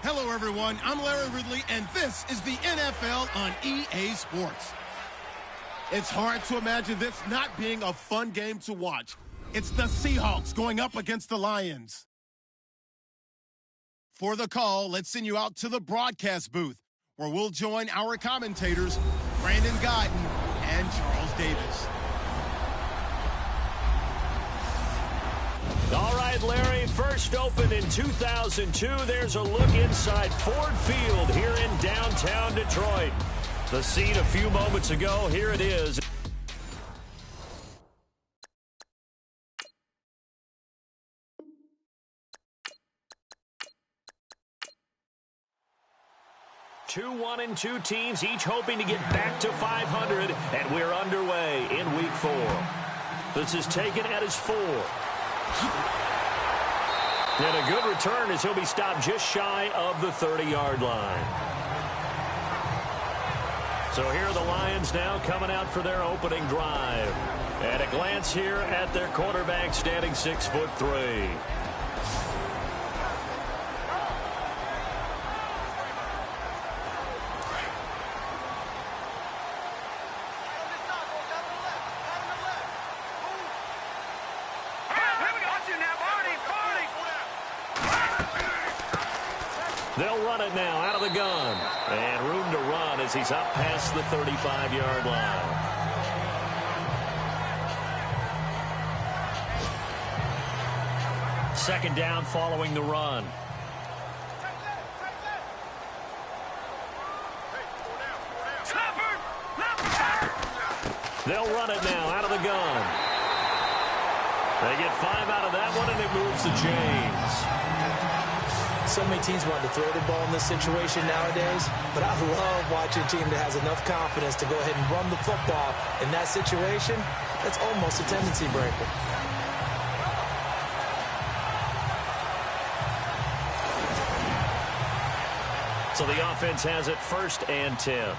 Hello, everyone. I'm Larry Ridley, and this is the NFL on EA Sports. It's hard to imagine this not being a fun game to watch. It's the Seahawks going up against the Lions. For the call, let's send you out to the broadcast booth, where we'll join our commentators, Brandon Guyton and Charles Davis. All right, Larry, first opened in 2002. There's a look inside Ford Field here in downtown Detroit. The scene a few moments ago, here it is. Two 1-2 teams, each hoping to get back to 500, and we're underway in Week 4. This is taken at his 4. And a good return as he'll be stopped just shy of the 30-yard line. So here are the Lions now coming out for their opening drive. At a glance here at their quarterback, standing 6'3". They'll run it now out of the gun. And room to run as he's up past the 35-yard line. Second down following the run. They'll run it now out of the gun. They get 5 out of that one, and it moves to James. So many teams want to throw the ball in this situation nowadays, but I love watching a team that has enough confidence to go ahead and run the football. In that situation, that's almost a tendency breaker. So the offense has it 1st and 10.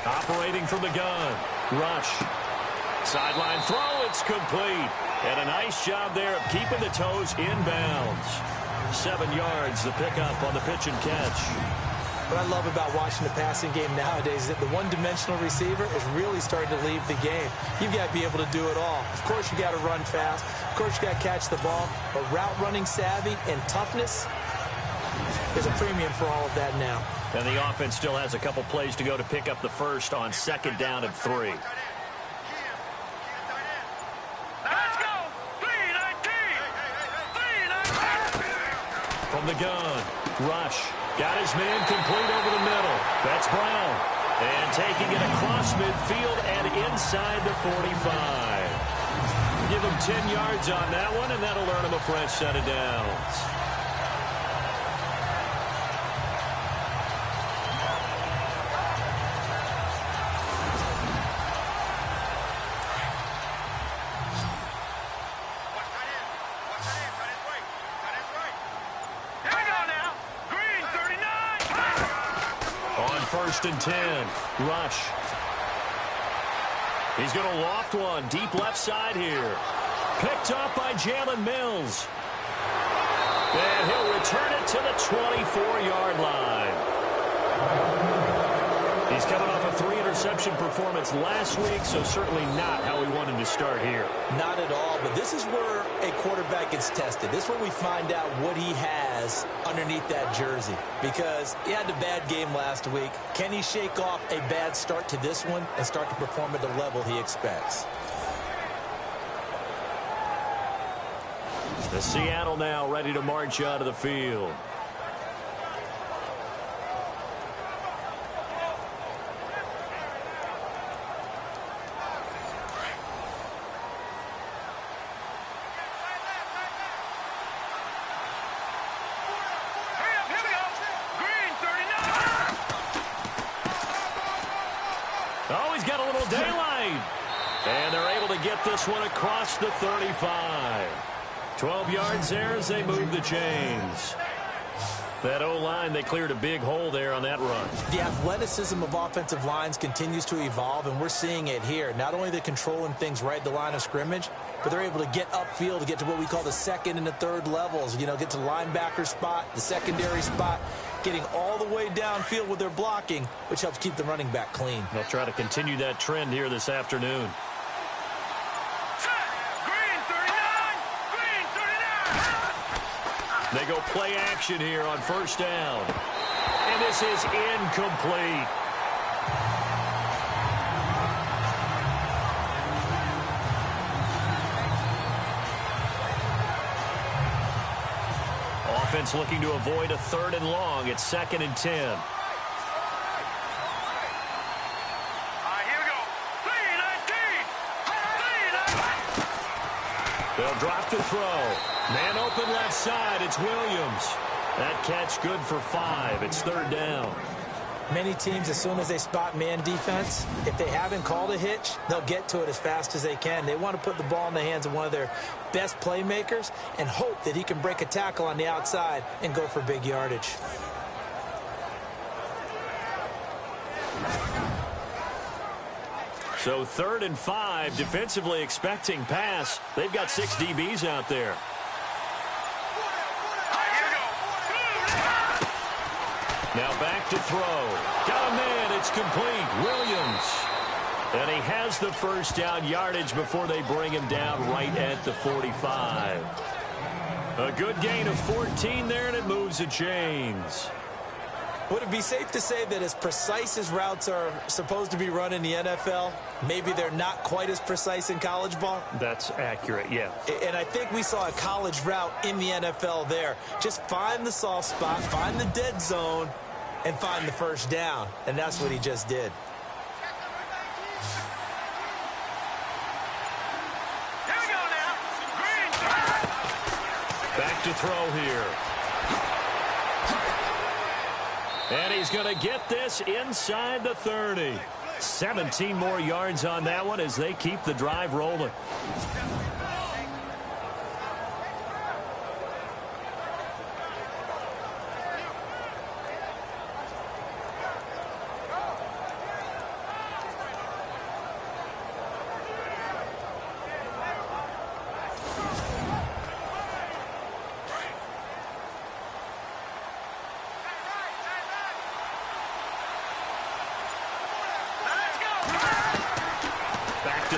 Operating from the gun. Rush. Sideline throw. It's complete. And a nice job there of keeping the toes in bounds. 7 yards, the pickup on the pitch and catch. What I love about watching the passing game nowadays is that the one-dimensional receiver is really starting to leave the game. You've got to be able to do it all. Of course, you got to run fast. Of course, you got to catch the ball. But route running savvy and toughness, there's a premium for all of that now. And the offense still has a couple plays to go to pick up the first on 2nd down and 3. Let's go! 3-19! From the gun, Rush. Got his man complete over the middle. That's Brown. And taking it across midfield and inside the 45. Give him 10 yards on that one, and that'll earn him a fresh set of downs. On 1st and 10, Rush. He's going to loft one deep left side here. Picked up by Jalen Mills. And he'll return it to the 24-yard line. He's coming off a 3-interception performance last week, so certainly not how we wanted to start here. Not at all, but this is where a quarterback gets tested. This is where we find out what he has underneath that jersey, because he had a bad game last week. Can he shake off a bad start to this one and start to perform at the level he expects? The Seattle now ready to march out of the field. Oh, he's got a little daylight. And they're able to get this one across the 35. 12 yards there as they move the chains. That O-line, they cleared a big hole there on that run. The athleticism of offensive lines continues to evolve, and we're seeing it here. Not only they're controlling things right at the line of scrimmage, but they're able to get upfield to get to what we call the second and the third levels. You know, get to the linebacker spot, the secondary spot, getting all the way downfield with their blocking, which helps keep the running back clean. They'll try to continue that trend here this afternoon. They go play action here on first down. And this is incomplete. Offense looking to avoid a 3rd and long. It's 2nd and 10. Here we go. 3-19. They'll drop the throw. Man open left side. It's Williams. That catch good for 5. It's 3rd down. Many teams, as soon as they spot man defense, if they haven't called a hitch, they'll get to it as fast as they can. They want to put the ball in the hands of one of their best playmakers and hope that he can break a tackle on the outside and go for big yardage. So 3rd and 5, defensively expecting pass. They've got 6 DBs out there. Now back to throw. Got a man. It's complete. Williams. And he has the first down yardage before they bring him down right at the 45. A good gain of 14 there, and it moves the chains. Would it be safe to say that as precise as routes are supposed to be run in the NFL, maybe they're not quite as precise in college ball? That's accurate, yeah. And I think we saw a college route in the NFL there. Just find the soft spot, find the dead zone, and find the first down. And that's what he just did. Here we go now. Back to throw here. And he's going to get this inside the 30. 17 more yards on that one as they keep the drive rolling.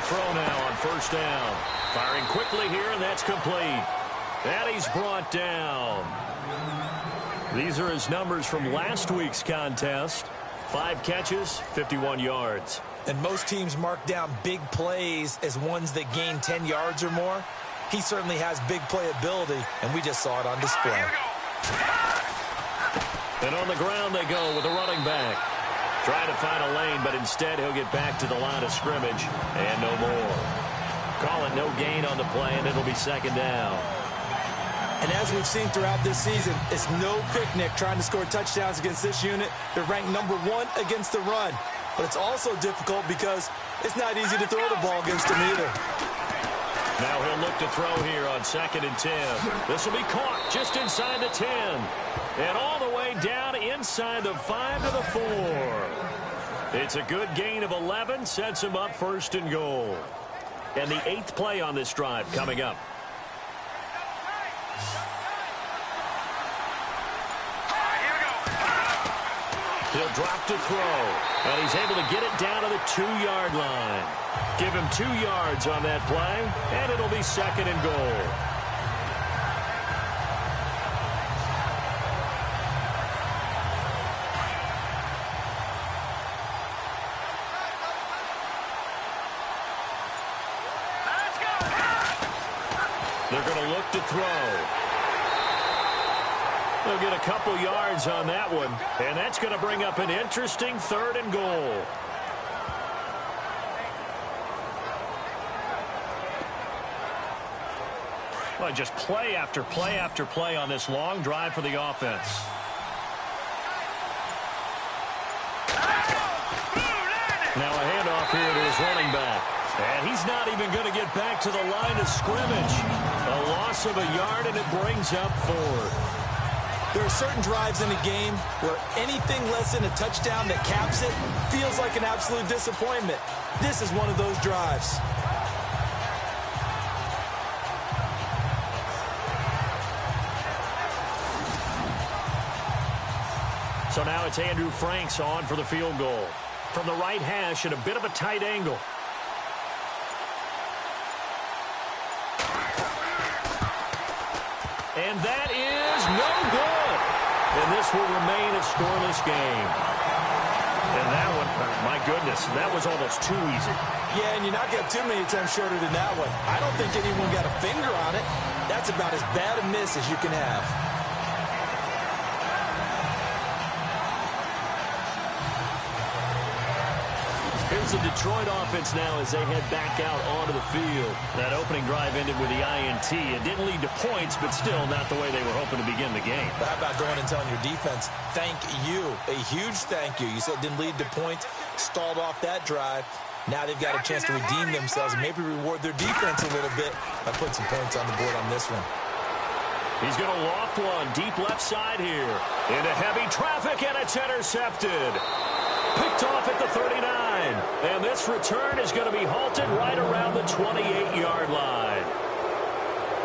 Throw now on first down. Firing quickly here, and that's complete. And he's brought down. These are his numbers from last week's contest. 5 catches, 51 yards. And most teams mark down big plays as ones that gain 10 yards or more. He certainly has big playability, and we just saw it on display. And on the ground they go with a running back. Trying to find a lane, but instead he'll get back to the line of scrimmage and no more. Call it no gain on the play, and it'll be 2nd down. And as we've seen throughout this season, it's no picnic trying to score touchdowns against this unit. They're ranked #1 against the run. But it's also difficult because it's not easy to throw the ball against them either. Now he'll look to throw here on 2nd and 10. This will be caught just inside the 10. And all the way down inside the 5 to the 4. It's a good gain of 11, sets him up 1st and goal. And the 8th play on this drive coming up. He'll drop to throw. And he's able to get it down to the 2-yard line. Give him 2 yards on that play, and it'll be 2nd and goal. They're going to look to throw. They'll get a couple yards on that one, and that's going to bring up an interesting 3rd and goal. Well, just play after play after play on this long drive for the offense. Now a handoff here to his running back. And he's not even going to get back to the line of scrimmage. A loss of a yard, and it brings up 4th. There are certain drives in a game where anything less than a touchdown that caps it feels like an absolute disappointment. This is one of those drives. So now it's Andrew Franks on for the field goal. From the right hash at a bit of a tight angle. And that is no good. And this will remain a scoreless game. And that one, my goodness, that was almost too easy. Yeah, and you're not going to have too many attempts shorter than that one. I don't think anyone got a finger on it. That's about as bad a miss as you can have. Here's the Detroit offense now as they head back out onto the field. That opening drive ended with the INT. It didn't lead to points, but still not the way they were hoping to begin the game. But how about going and telling your defense, thank you, a huge thank you. You said it didn't lead to points, stalled off that drive. Now they've got a chance to redeem themselves and maybe reward their defense a little bit by putting some points on the board on this one. He's going to loft one deep left side here. Into heavy traffic, and it's intercepted. Picked off at the 39. And this return is going to be halted right around the 28-yard line.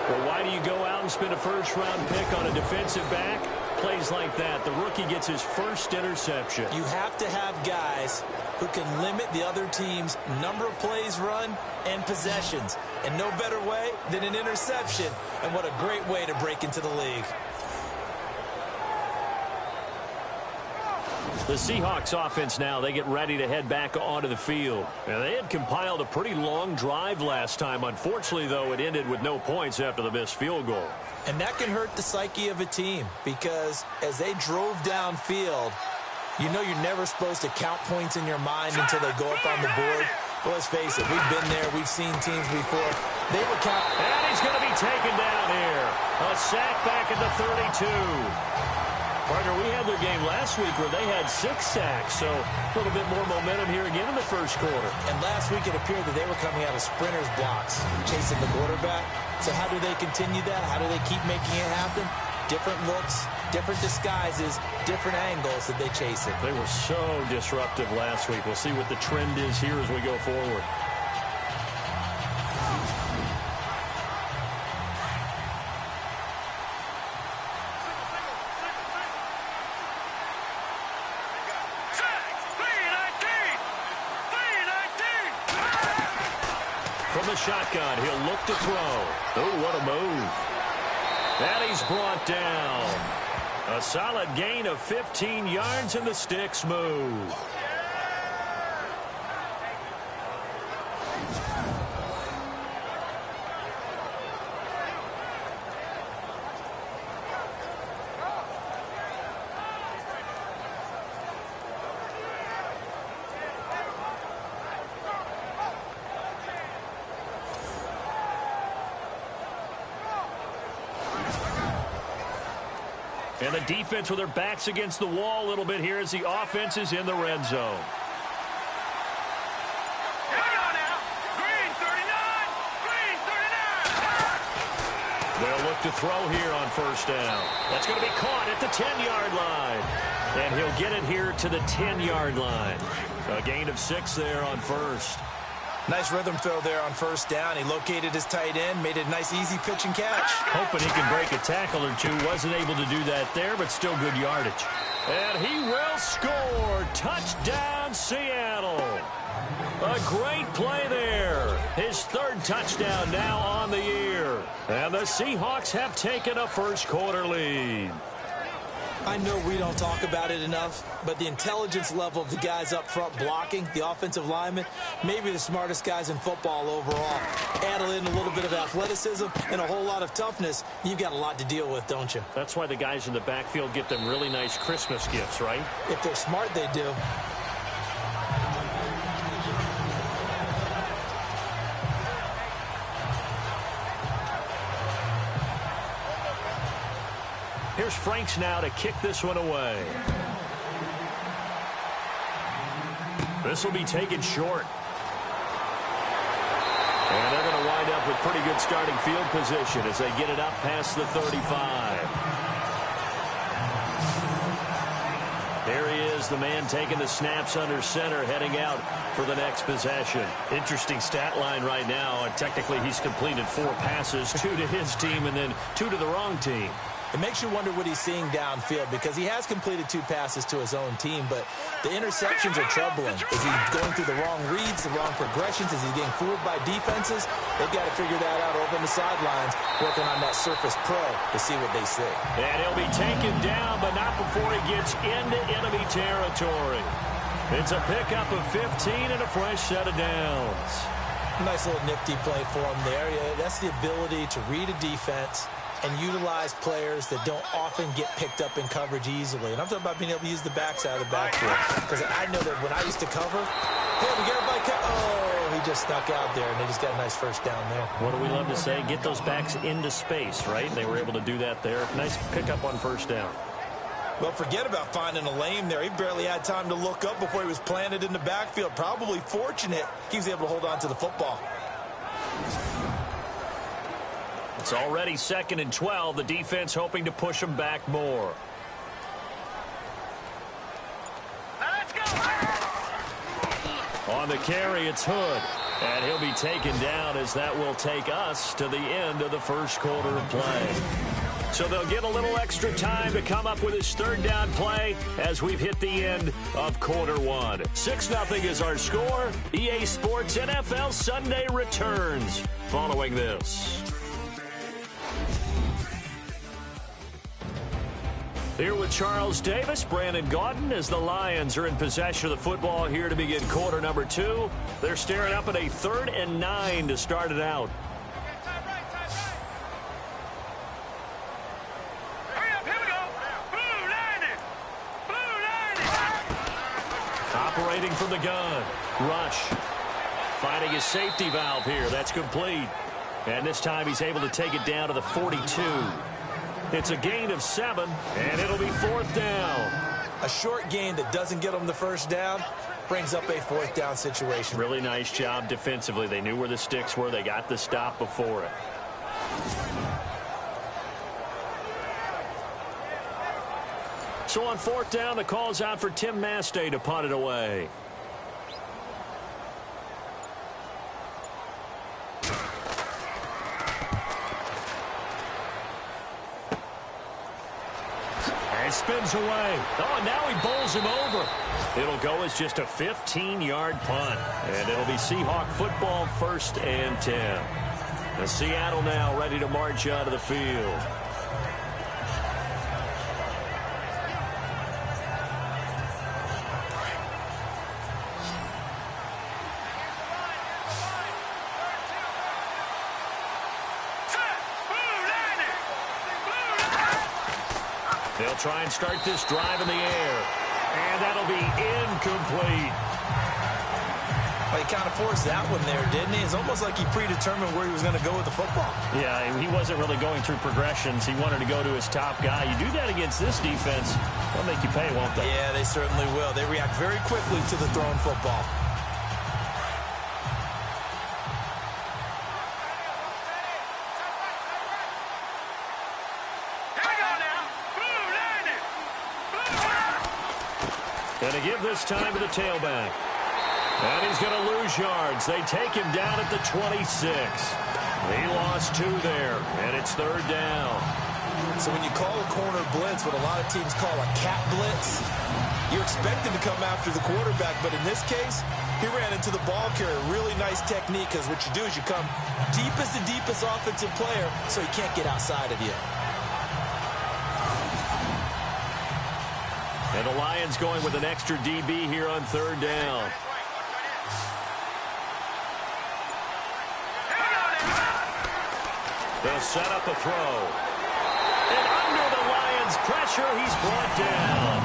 Well, why do you go out and spend a first-round pick on a defensive back? Plays like that, the rookie gets his first interception. You have to have guys who can limit the other team's number of plays run and possessions. And no better way than an interception. And what a great way to break into the league. The Seahawks offense now, they get ready to head back onto the field. Now, they had compiled a pretty long drive last time. Unfortunately, though, it ended with no points after the missed field goal. And that can hurt the psyche of a team because as they drove downfield, you know you're never supposed to count points in your mind until they go up on the board. Well, let's face it, we've been there. We've seen teams before. They will count. And he's going to be taken down here. A sack back at the 32. Partner, we had their game last week where they had 6 sacks, so a little bit more momentum here again in the first quarter. And last week it appeared that they were coming out of sprinters blocks, chasing the quarterback. So how do they continue that? How do they keep making it happen? Different looks, different disguises, different angles that they chase it. They were so disruptive last week. We'll see what the trend is here as we go forward. From the shotgun, he'll look to throw. Oh, what a move. And he's brought down. A solid gain of 15 yards, and the sticks move. And the defense with their backs against the wall a little bit here as the offense is in the red zone. Here we go now. Green 39. Green 39. They'll look to throw here on first down. That's going to be caught at the 10-yard line. And he'll get it here to the 10-yard line. A gain of 6 there on first. Nice rhythm throw there on first down. He located his tight end, made it a nice easy pitch and catch. Hoping he can break a tackle or two. Wasn't able to do that there, but still good yardage. And he will score. Touchdown, Seattle. A great play there. His 3rd touchdown now on the year. And the Seahawks have taken a first quarter lead. I know we don't talk about it enough, but the intelligence level of the guys up front blocking, the offensive linemen, maybe the smartest guys in football overall. Add in a little bit of athleticism and a whole lot of toughness, you've got a lot to deal with, don't you? That's why the guys in the backfield get them really nice Christmas gifts, right? If they're smart, they do. Here's Franks now to kick this one away. This will be taken short. And they're going to wind up with pretty good starting field position as they get it up past the 35. There he is, the man taking the snaps under center, heading out for the next possession. Interesting stat line right now. Technically, he's completed 4 passes, 2 to his team and then 2 to the wrong team. It makes you wonder what he's seeing downfield because he has completed 2 passes to his own team, but the interceptions are troubling. Is he going through the wrong reads, the wrong progressions? Is he getting fooled by defenses? They've got to figure that out over on the sidelines, working on that Surface Pro to see what they see. And he'll be taken down, but not before he gets into enemy territory. It's a pickup of 15 and a fresh set of downs. Nice little nifty play for him there. Yeah, that's the ability to read a defense and utilize players that don't often get picked up in coverage easily. And I'm talking about being able to use the backside of the backfield. Because I know that when I used to cover, hey, we got everybody oh, he just snuck out there, and they just got a nice first down there. What do we love to say? Get those backs into space, right? They were able to do that there. Nice pickup on first down. Well, forget about finding a lane there. He barely had time to look up before he was planted in the backfield. Probably fortunate he was able to hold on to the football. It's already 2nd and 12. The defense hoping to push him back more. Let's go! On the carry, it's Hood. And he'll be taken down as that will take us to the end of the first quarter of play. So they'll get a little extra time to come up with his 3rd down play as we've hit the end of quarter 1. 6-0 is our score. EA Sports NFL Sunday returns following this. Here with Charles Davis, Brandon Gaudin, as the Lions are in possession of the football here to begin quarter number 2. They're staring up at a 3rd and 9 to start it out. Operating from the gun. Rush. Finding his safety valve here. That's complete. And this time he's able to take it down to the 42. It's a gain of 7, and it'll be 4th down. A short gain that doesn't get them the first down brings up a 4th down situation. Really nice job defensively. They knew where the sticks were. They got the stop before it. So on 4th down, the call's out for Tim Mastay to punt it away. And spins away. Oh, and now he bowls him over. It'll go as just a 15-yard punt. And it'll be Seahawk football, 1st and 10. And Seattle now ready to march out of the field. They'll try and start this drive in the air. And that'll be incomplete. Well, he kind of forced that one there, didn't he? It's almost like he predetermined where he was going to go with the football. Yeah, he wasn't really going through progressions. He wanted to go to his top guy. You do that against this defense, they'll make you pay, won't they? Yeah, they certainly will. They react very quickly to the thrown football. And to give this time to the tailback. And he's going to lose yards. They take him down at the 26. He lost 2 there, and it's 3rd down. So when you call a corner blitz, what a lot of teams call a cat blitz, you're expected to come after the quarterback. But in this case, he ran into the ball carrier. Really nice technique, because what you do is you come deepest offensive player so he can't get outside of you. And the Lions going with an extra DB here on third down. They'll set up a throw. And under the Lions' pressure, he's brought down.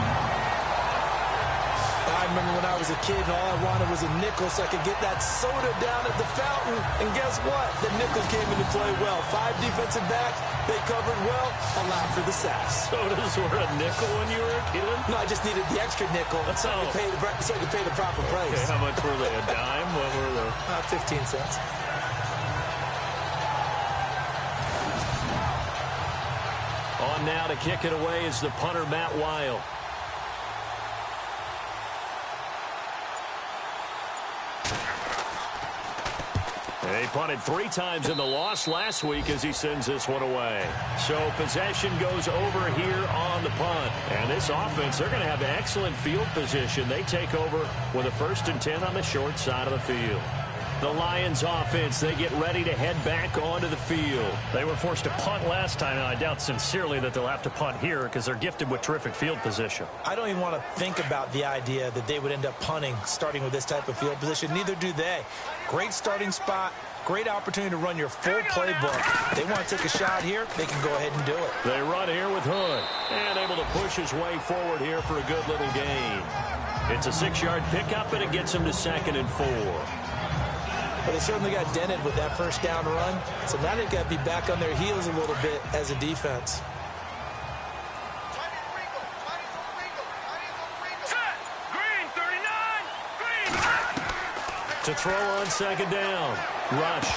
I remember when I was a kid and all I wanted was a nickel so I could get that soda down at the fountain. And guess what? The nickel came into play well. 5 defensive backs, they covered well. Allowed for the sacks. Sodas were a nickel when you were a kid? No, I just needed the extra nickel so I could pay the proper price. Okay, how much were they? A dime? What were they? 15 cents. On now to kick it away is the punter, Matt Weil. They punted 3 times in the loss last week as he sends this one away. So possession goes over here on the punt. And this offense, they're going to have excellent field position. They take over with a 1st and 10 on the short side of the field. The Lions offense, they get ready to head back onto the field. They were forced to punt last time, and I doubt sincerely that they'll have to punt here because they're gifted with terrific field position. I don't even want to think about the idea that they would end up punting starting with this type of field position. Neither do they. Great starting spot, great opportunity to run your full playbook. They want to take a shot here, they can go ahead and do it. They run here with Hood, and able to push his way forward here for a good little gain. It's a 6-yard pickup, and it gets him to 2nd and 4. But they certainly got dented with that 1st down run. So now they've got to be back on their heels a little bit as a defense. Green, 39. Green. To throw on 2nd down. Rush.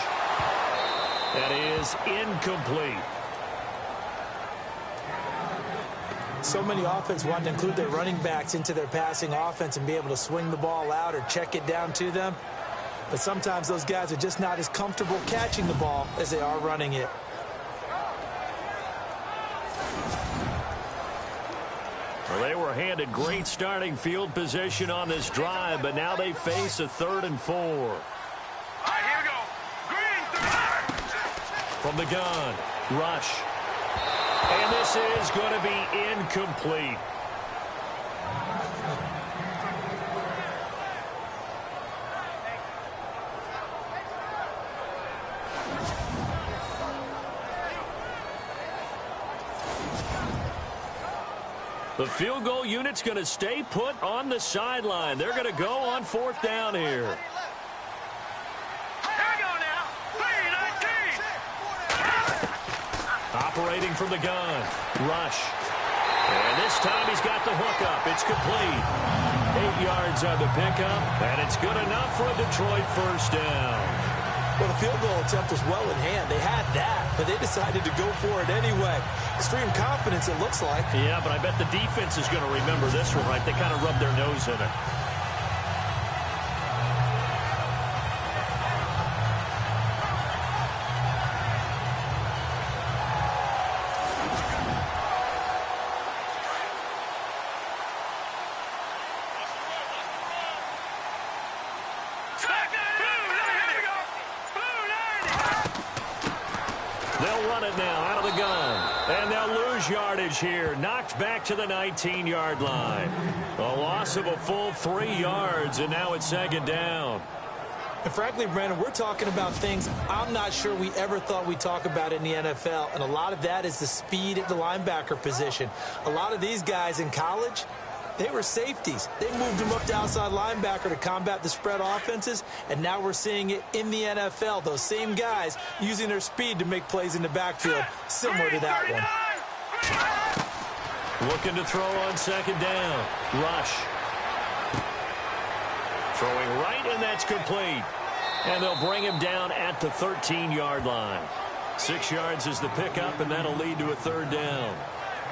That is incomplete. So many offense want to include their running backs into their passing offense and be able to swing the ball out or check it down to them. But sometimes those guys are just not as comfortable catching the ball as they are running it. Well, they were handed great starting field position on this drive, but now they face a 3rd and 4. All right, here we go. Green, 39. From the gun, Rush. And this is going to be incomplete. The field goal unit's going to stay put on the sideline. They're going to go on 4th down here. Here we go now. 3-19. Operating from the gun. Rush. And this time he's got the hook up. It's complete. 8 yards on the pickup. And it's good enough for a Detroit 1st down. Well, the field goal attempt was well in hand. They had that, but they decided to go for it anyway. Extreme confidence, it looks like. Yeah, but I bet the defense is going to remember this one, right? They kind of rubbed their nose in it. They'll run it now out of the gun. And they'll lose yardage here. Knocked back to the 19-yard line. A loss of a full 3 yards, and now it's 2nd down. And frankly, Brandon, we're talking about things I'm not sure we ever thought we'd talk about in the NFL. And a lot of that is the speed at the linebacker position. A lot of these guys in college, they were safeties. They moved them up to outside linebacker to combat the spread offenses, and now we're seeing it in the NFL. Those same guys using their speed to make plays in the backfield, similar to that one. Looking to throw on 2nd down. Rush. Throwing right, and that's complete. And they'll bring him down at the 13-yard line. 6 yards is the pickup, and that'll lead to a 3rd down.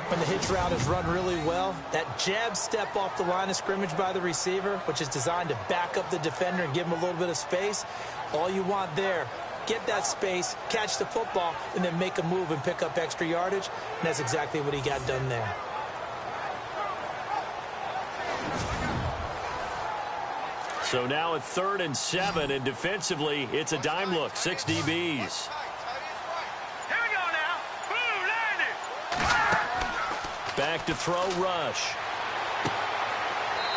When the hitch route is run really well, that jab step off the line of scrimmage by the receiver, which is designed to back up the defender and give him a little bit of space, all you want there, get that space, catch the football, and then make a move and pick up extra yardage. And that's exactly what he got done there. So now at 3rd and 7, and defensively, it's a dime look. 6 DBs. Blue 90. Back to throw, Rush.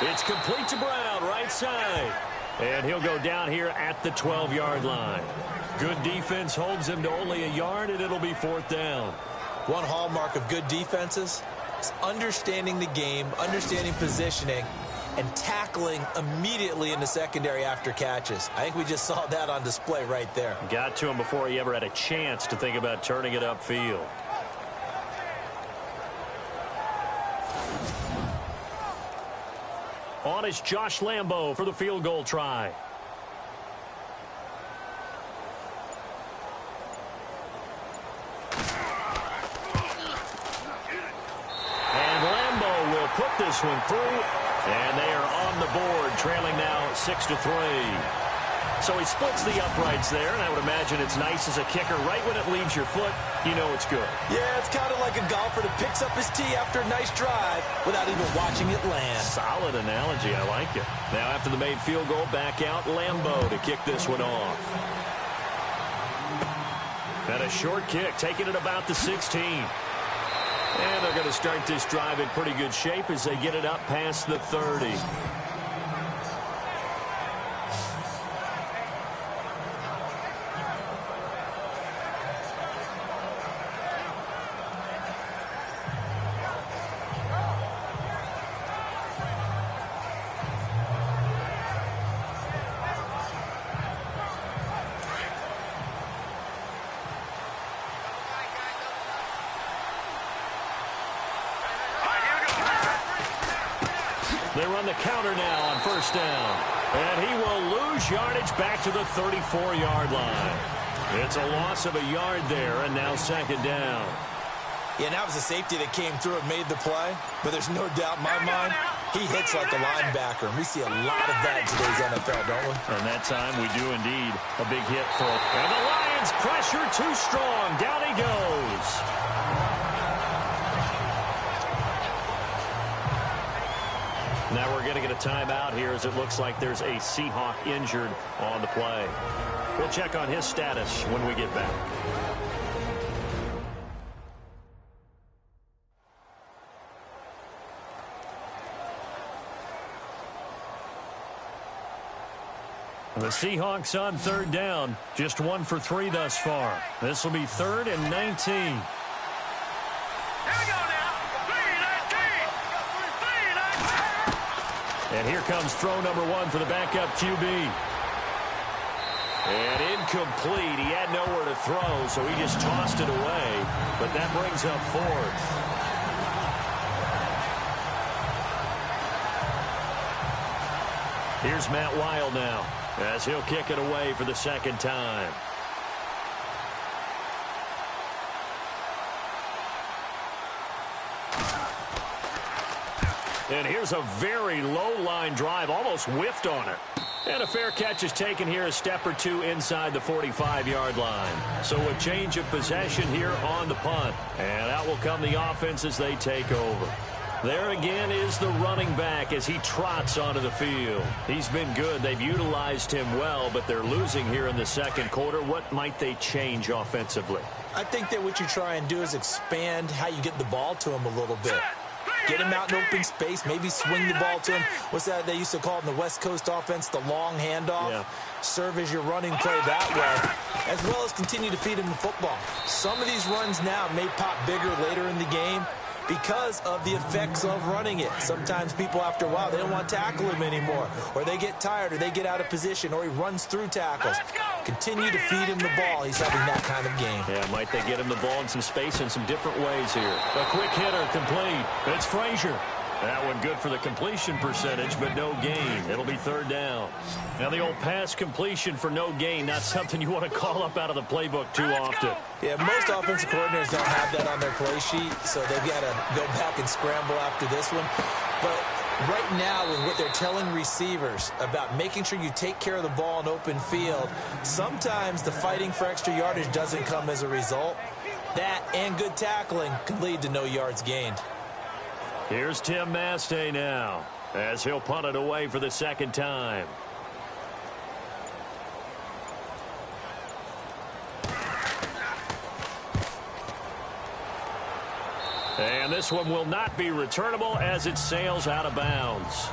It's complete to Brown, right side. And he'll go down here at the 12-yard line. Good defense holds him to only a yard, and it'll be 4th down. One hallmark of good defenses is understanding the game, understanding positioning, and tackling immediately in the secondary after catches. I think we just saw that on display right there. Got to him before he ever had a chance to think about turning it upfield. On is Josh Lambo for the field goal try. And Lambo will put this one through, and they are on the board, trailing now 6-3. So he splits the uprights there, and I would imagine it's nice as a kicker. Right when it leaves your foot, you know it's good. Yeah, it's kind of like a golfer that picks up his tee after a nice drive without even watching it land. Solid analogy. I like it. Now after the made field goal, back out Lambo to kick this one off. And a short kick, taking it about the 16. And they're going to start this drive in pretty good shape as they get it up past the 30. They run the counter now on 1st down. And he will lose yardage back to the 34-yard line. It's a loss of a yard there, and now 2nd down. Yeah, and that was a safety that came through and made the play. But there's no doubt in my mind, he hits like a linebacker. And we see a lot of that in today's NFL, don't we? And that time we do indeed. A big hit for it. And the Lions pressure too strong. Down he goes. Now we're going to get a timeout here as it looks like there's a Seahawk injured on the play. We'll check on his status when we get back. The Seahawks on 3rd down. Just 1 for 3 thus far. This will be 3rd and 19. And here comes throw number 1 for the backup QB. And incomplete. He had nowhere to throw, so he just tossed it away. But that brings up 4th. Here's Matt Wild now, as he'll kick it away for the 2nd time. And here's a very low line drive, almost whiffed on it. And a fair catch is taken here, a step or two inside the 45-yard line. So a change of possession here on the punt. And out will come the offense as they take over. There again is the running back as he trots onto the field. He's been good. They've utilized him well, but they're losing here in the 2nd quarter. What might they change offensively? I think that what you try and do is expand how you get the ball to him a little bit. Get him out in open space, maybe swing the ball to him. What's that they used to call it in the West Coast offense, the long handoff? Yeah. Serve as your running play that way, as well as continue to feed him the football. Some of these runs now may pop bigger later in the game because of the effects of running it. Sometimes people, after a while, they don't want to tackle him anymore, or they get tired, or they get out of position, or he runs through tackles. Continue to feed him the ball. He's having that kind of game. Yeah, might they get him the ball in some space in some different ways here. A quick hitter complete. It's Frazier. That one good for the completion percentage, but no gain. It'll be 3rd down. Now the old pass completion for no gain, not something you want to call up out of the playbook too often. Yeah, most offensive coordinators don't have that on their play sheet, so they've got to go back and scramble after this one. But right now, with what they're telling receivers about making sure you take care of the ball in open field, sometimes the fighting for extra yardage doesn't come as a result. That and good tackling can lead to no yards gained. Here's Tim Mastay now, as he'll punt it away for the 2nd time. And this one will not be returnable as it sails out of bounds.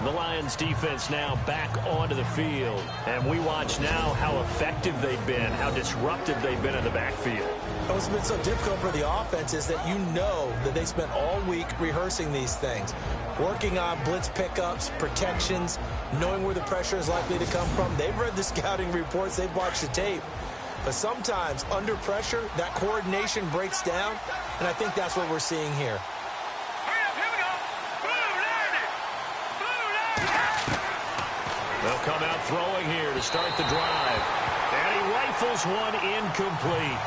The Lions defense now back onto the field. And we watch now how effective they've been, how disruptive they've been in the backfield. What's been so difficult for the offense is that you know that they spent all week rehearsing these things, working on blitz pickups, protections, knowing where the pressure is likely to come from. They've read the scouting reports. They've watched the tape. But sometimes, under pressure, that coordination breaks down, and I think that's what we're seeing here. They'll come out throwing here to start the drive. And he rifles one incomplete.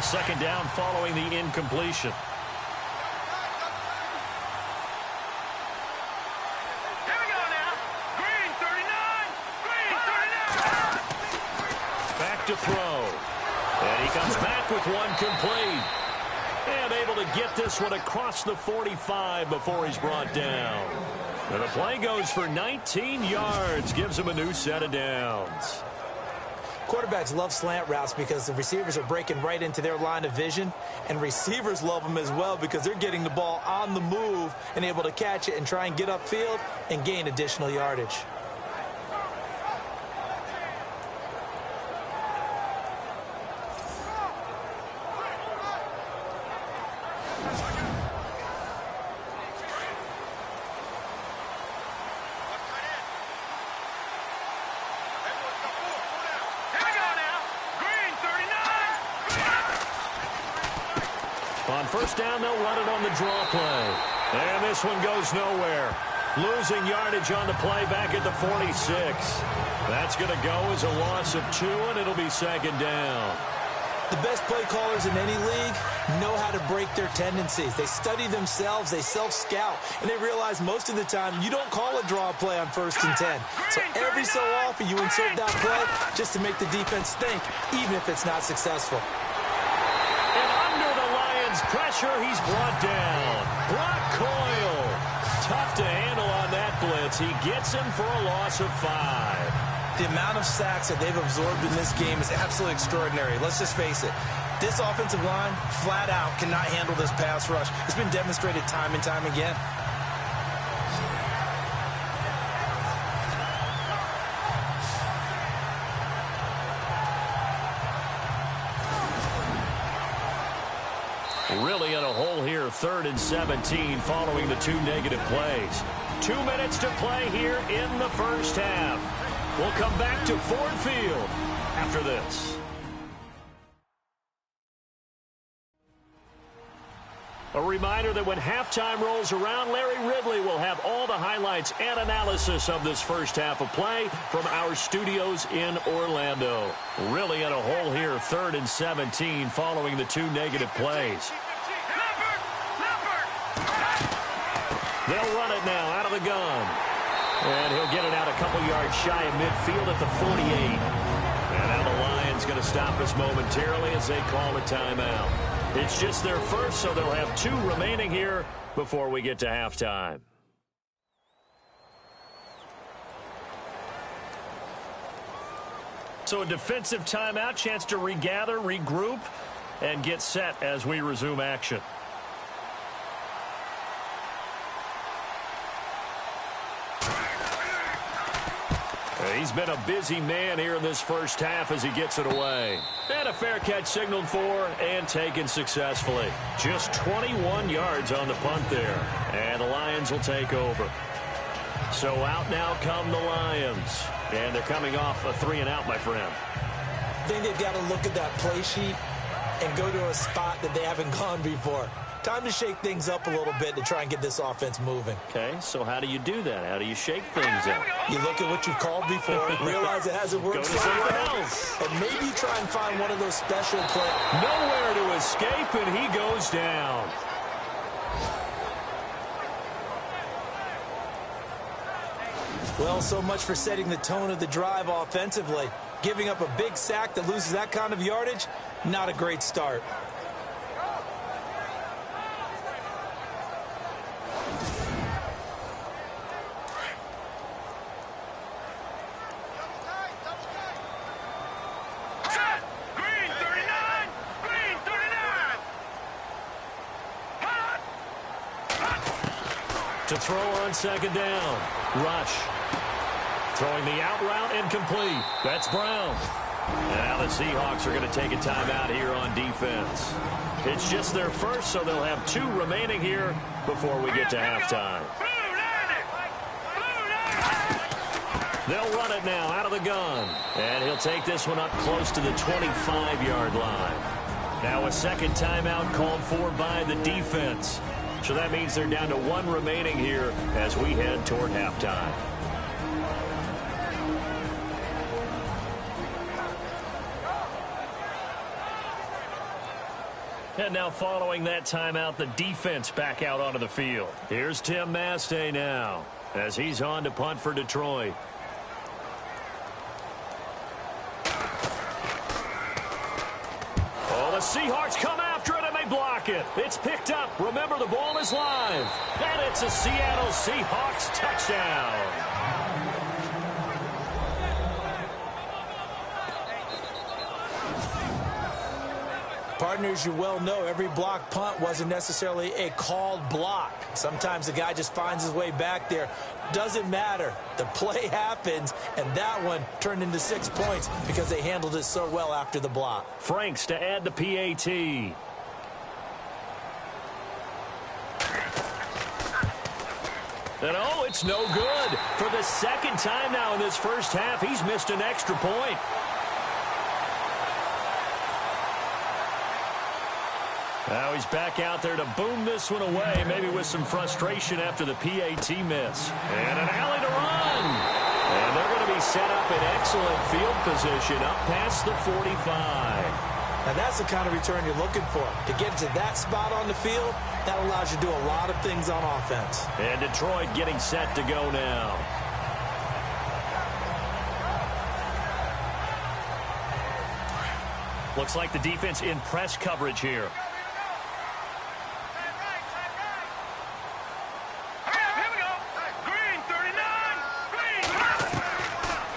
Second down following the incompletion. To throw. And he comes back with one complete. And able to get this one across the 45 before he's brought down. And the play goes for 19 yards. Gives him a new set of downs. Quarterbacks love slant routes because the receivers are breaking right into their line of vision. And receivers love them as well because they're getting the ball on the move and able to catch it and try and get upfield and gain additional yardage. On first down, they'll run it on the draw play. And this one goes nowhere. Losing yardage on the play back at the 46. That's going to go as a loss of 2, and it'll be second down. The best play callers in any league know how to break their tendencies. They study themselves, they self-scout, and they realize most of the time you don't call a draw play on 1st and 10. So every so often you insert that play just to make the defense think, even if it's not successful. Pressure, he's brought down. Brock Coyle. Tough to handle on that blitz. He gets him for a loss of 5. The amount of sacks that they've absorbed in this game is absolutely extraordinary. Let's just face it. This offensive line, flat out, cannot handle this pass rush. It's been demonstrated time and time again. Really in a hole here, 3rd and 17 following the 2 negative plays. 2 minutes to play here in the first half. We'll come back to Ford Field after this. A reminder that when halftime rolls around, Larry Ridley will have all the highlights and analysis of this first half of play from our studios in Orlando. Really in a hole here, 3rd and 17 following the 2 negative plays. They'll run it now out of the gun. And he'll get it out a couple yards shy of midfield at the 48. And now the Lions going to stop us momentarily as they call a timeout. It's just their first, so they'll have 2 remaining here before we get to halftime. So a defensive timeout, chance to regather, regroup, and get set as we resume action. He's been a busy man here in this first half as he gets it away. And a fair catch signaled for and taken successfully. Just 21 yards on the punt there. And the Lions will take over. So out now come the Lions. And they're coming off a 3-and-out, my friend. I think they've got to look at that play sheet and go to a spot that they haven't gone before. Time to shake things up a little bit to try and get this offense moving. Okay, so how do you do that? How do you shake things up? You look at what you've called before, realize it hasn't worked somewhere else, and maybe you try and find one of those special plays. Nowhere to escape, and he goes down. Well, so much for setting the tone of the drive offensively. Giving up a big sack that loses that kind of yardage, not a great start. To throw on second down. Rush. Throwing the out route and complete. That's Brown. And now the Seahawks are going to take a timeout here on defense. It's just their first, so they'll have 2 remaining here before we get to halftime. They'll run it now out of the gun. And he'll take this one up close to the 25-yard line. Now a second timeout called for by the defense. So that means they're down to 1 remaining here as we head toward halftime. And now following that timeout, the defense back out onto the field. Here's Tim Mastay now as he's on to punt for Detroit. Oh, the Seahawks come after it and they block it. It's picked up. Remember, the ball is live. And it's a Seattle Seahawks touchdown. Partners, you well know every block punt wasn't necessarily a called block. Sometimes the guy just finds his way back there. Doesn't matter. The play happens, and that one turned into 6 points because they handled it so well after the block. Franks to add the PAT. And oh, it's no good. For the second time now in this first half, he's missed an extra point. Now he's back out there to boom this one away, maybe with some frustration after the PAT miss. And an alley to run. And they're going to be set up in excellent field position up past the 45. Now that's the kind of return you're looking for. To get to that spot on the field, that allows you to do a lot of things on offense. And Detroit getting set to go now. Looks like the defense in press coverage here.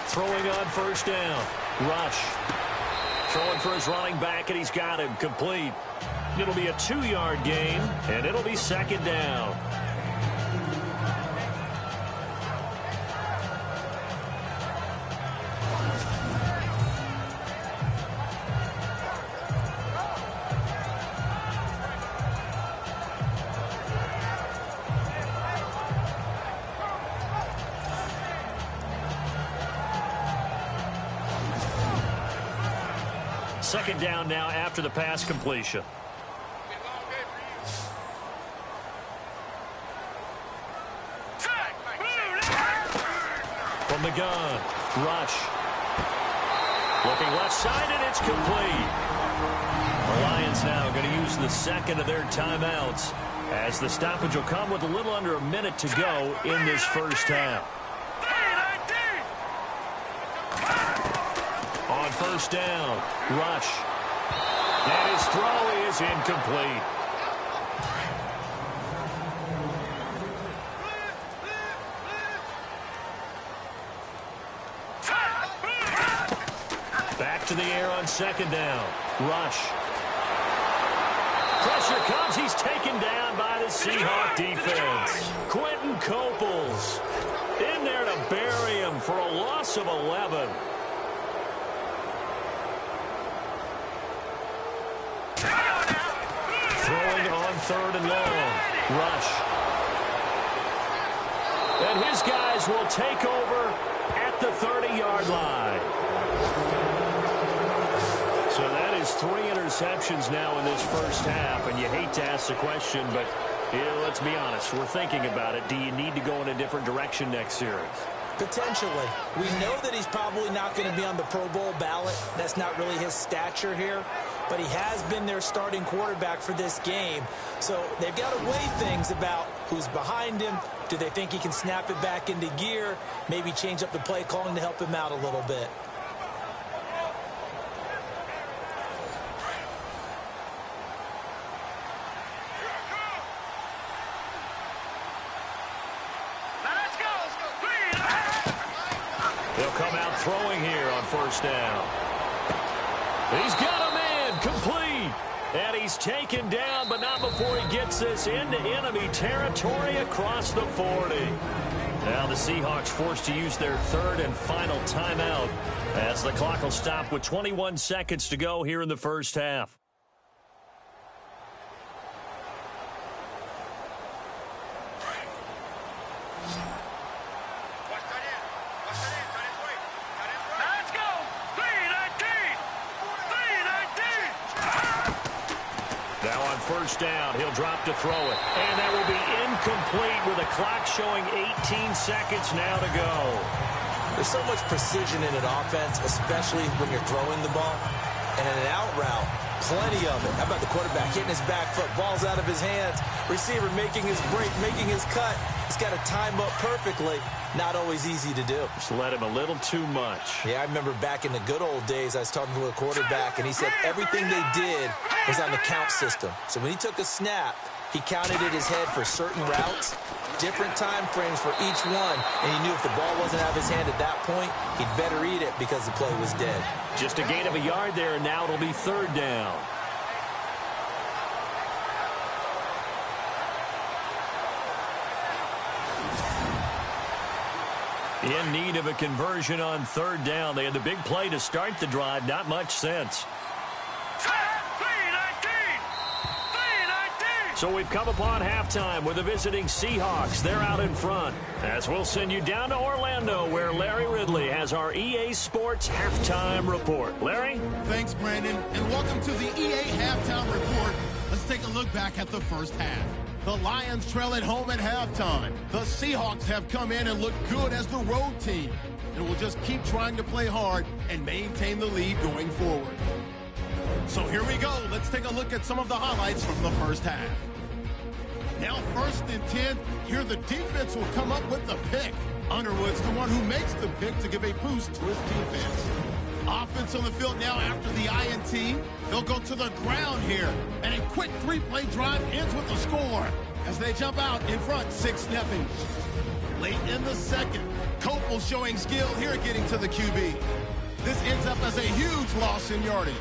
Throwing on first down. Rush. Throwing for his running back, and he's got him complete. It'll be a 2-yard gain, and it'll be second down. Second down now after the pass completion. From the gun, Rush. Looking left side, and it's complete. The Lions now going to use the second of their timeouts as the stoppage will come with a little under a minute to go in this first half. On first down, Rush. And his throw is incomplete. Back to the air on second down. Rush. Pressure comes. He's taken down by the Seahawk defense. Quentin Coples in there to bury him for a loss of 11. Throwing on third and long. Rush. And his guys will take over at the 30-yard line. So that is 3 interceptions now in this first half, and you hate to ask the question, but let's be honest, we're thinking about it. Do you need to go in a different direction next series? Potentially. We know that he's probably not going to be on the Pro Bowl ballot. That's not really his stature here. But he has been their starting quarterback for this game. So they've got to weigh things about who's behind him. Do they think he can snap it back into gear? Maybe change up the play calling to help him out a little bit. They'll come out throwing here on first down. He's got a man complete. And he's taken down, but not before he gets this into enemy territory across the 40. Now the Seahawks forced to use their third and final timeout as the clock will stop with 21 seconds to go here in the first half. Let's go! 319! 319! Now on first down, he'll drop to throw it. And that will be incomplete with the clock showing 18 seconds now to go. There's so much precision in an offense, especially when you're throwing the ball. And in an out route, plenty of it. How about the quarterback hitting his back foot, ball's out of his hands, receiver making his break, making his cut. He's got to time up perfectly. Not always easy to do. Just let him a little too much. Yeah, I remember back in the good old days, I was talking to a quarterback, and he said everything they did was on the count system. So when he took a snap, he counted in his head for certain routes, different time frames for each one, and he knew if the ball wasn't out of his hand at that point, he'd better eat it because the play was dead. Just a gain of a yard there, and now it'll be third down. In need of a conversion on third down. They had the big play to start the drive. Not much sense. 319! 319! So we've come upon halftime with the visiting Seahawks. They're out in front. As we'll send you down to Orlando, where Larry Ridley has our EA Sports Halftime Report. Larry? Thanks, Brandon, and welcome to the EA Halftime Report. Let's take a look back at the first half. The Lions trail at home at halftime. The Seahawks have come in and looked good as the road team, and will just keep trying to play hard and maintain the lead going forward. So here we go. Let's take a look at some of the highlights from the first half. Now 1st and 10, here the defense will come up with the pick. Underwood's the one who makes the pick to give a boost to his defense. Offense on the field now after the INT. They'll go to the ground here. And a quick three-play drive ends with a score as they jump out in front 6-0. Late in the second, Copel showing skill here getting to the QB. This ends up as a huge loss in yardage.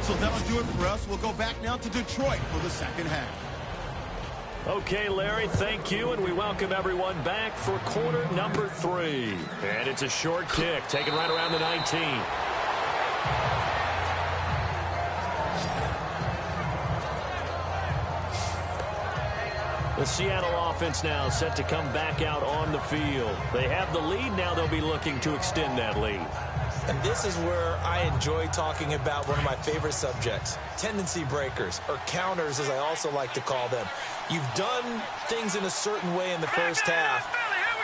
So that'll do it for us. We'll go back now to Detroit for the second half. Okay, Larry, thank you, and we welcome everyone back for quarter number 3. And it's a short kick, taken right around the 19. The Seattle offense now set to come back out on the field. They have the lead now. They'll be looking to extend that lead. And this is where I enjoy talking about one of my favorite subjects, tendency breakers, or counters as I also like to call them. You've done things in a certain way in the first half,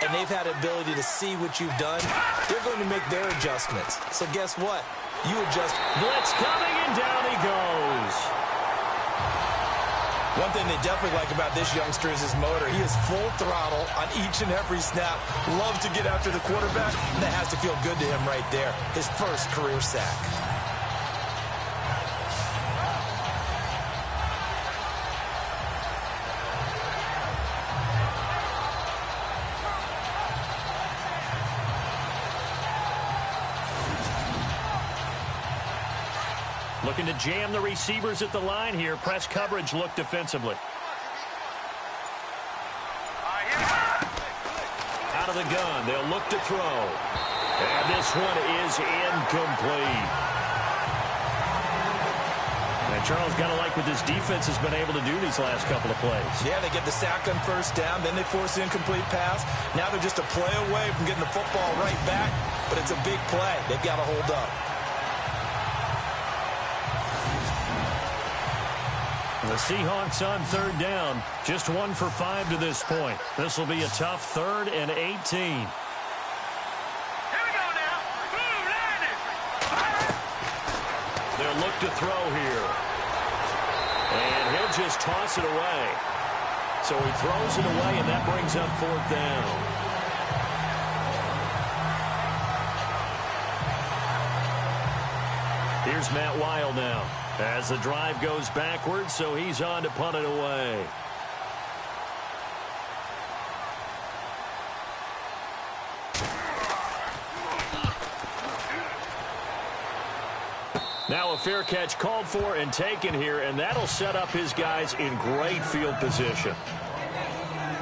and they've had the ability to see what you've done. They're going to make their adjustments. So guess what? You adjust. Blitz coming, and down he goes. One thing they definitely like about this youngster is his motor. He is full throttle on each and every snap. Loves to get after the quarterback. And that has to feel good to him right there. His first career sack. Looking to jam the receivers at the line here. Press coverage look defensively. Out of the gun. They'll look to throw. And this one is incomplete. And Charles, got to like what this defense has been able to do these last couple of plays. Yeah, they get the sack on first down. Then they force the incomplete pass. Now they're just a play away from getting the football right back. But it's a big play. They've got to hold up. The Seahawks on third down, just 1 for 5 to this point. This will be a tough 3rd and 18. Here we go now. Blue landed. They'll look to throw here. And he'll just toss it away. So he throws it away, and that brings up 4th down. Here's Matt Weil now. As the drive goes backwards, so he's on to punt it away. Now a fair catch called for and taken here, and that'll set up his guys in great field position.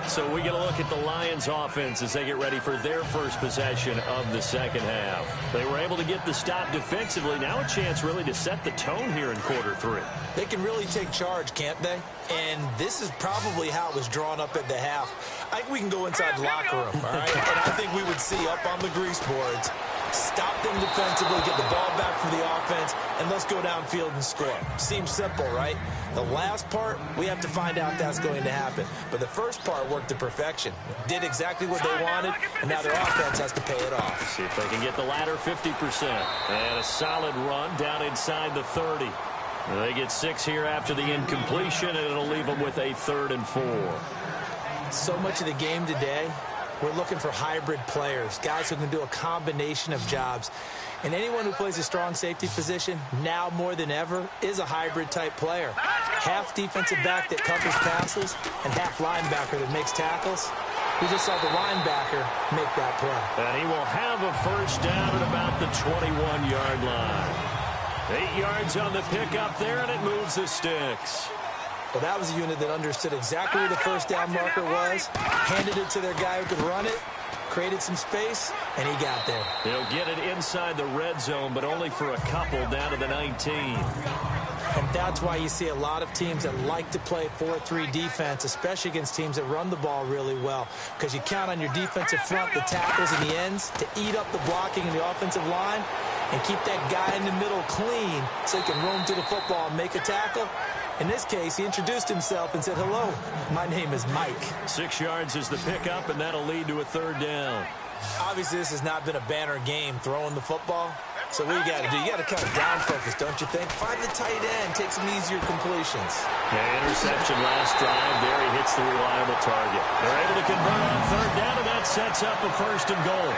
So we get a look at the Lions offense as they get ready for their first possession of the second half. They were able to get the stop defensively. Now a chance really to set the tone here in quarter three. They can really take charge, can't they? And this is probably how it was drawn up at the half. I think we can go inside the locker room, all right? And I think we would see up on the grease boards, stop them defensively, get the ball back for the offense, and let's go downfield and score. Seems simple, right? The last part, we have to find out that's going to happen. But the first part worked to perfection. Did exactly what they wanted, and now their offense has to pay it off. See if they can get the latter 50%. And a solid run down inside the 30. They get 6 here after the incompletion, and it'll leave them with a 3rd and 4. So much of the game today, we're looking for hybrid players, guys who can do a combination of jobs. And anyone who plays a strong safety position, now more than ever, is a hybrid-type player. Half defensive back that covers passes and half linebacker that makes tackles. We just saw the linebacker make that play. And he will have a first down at about the 21-yard line. 8 yards on the pickup there, and it moves the sticks. Well, that was a unit that understood exactly where the first down marker was, handed it to their guy who could run it, created some space, and he got there. He'll get it inside the red zone, but only for a couple down to the 19. And that's why you see a lot of teams that like to play 4-3 defense, especially against teams that run the ball really well, because you count on your defensive front, the tackles and the ends, to eat up the blocking in the offensive line and keep that guy in the middle clean so he can roam to the football and make a tackle. In this case, he introduced himself and said, "Hello, my name is Mike." 6 yards is the pickup, and that'll lead to a 3rd down. Obviously, this has not been a banner game throwing the football. So what you got to do, you got to kind of down focus, don't you think? Find the tight end, take some easier completions. Yeah, interception last drive. There he hits the reliable target. They're able to convert on 3rd down, and that sets up a 1st and goal.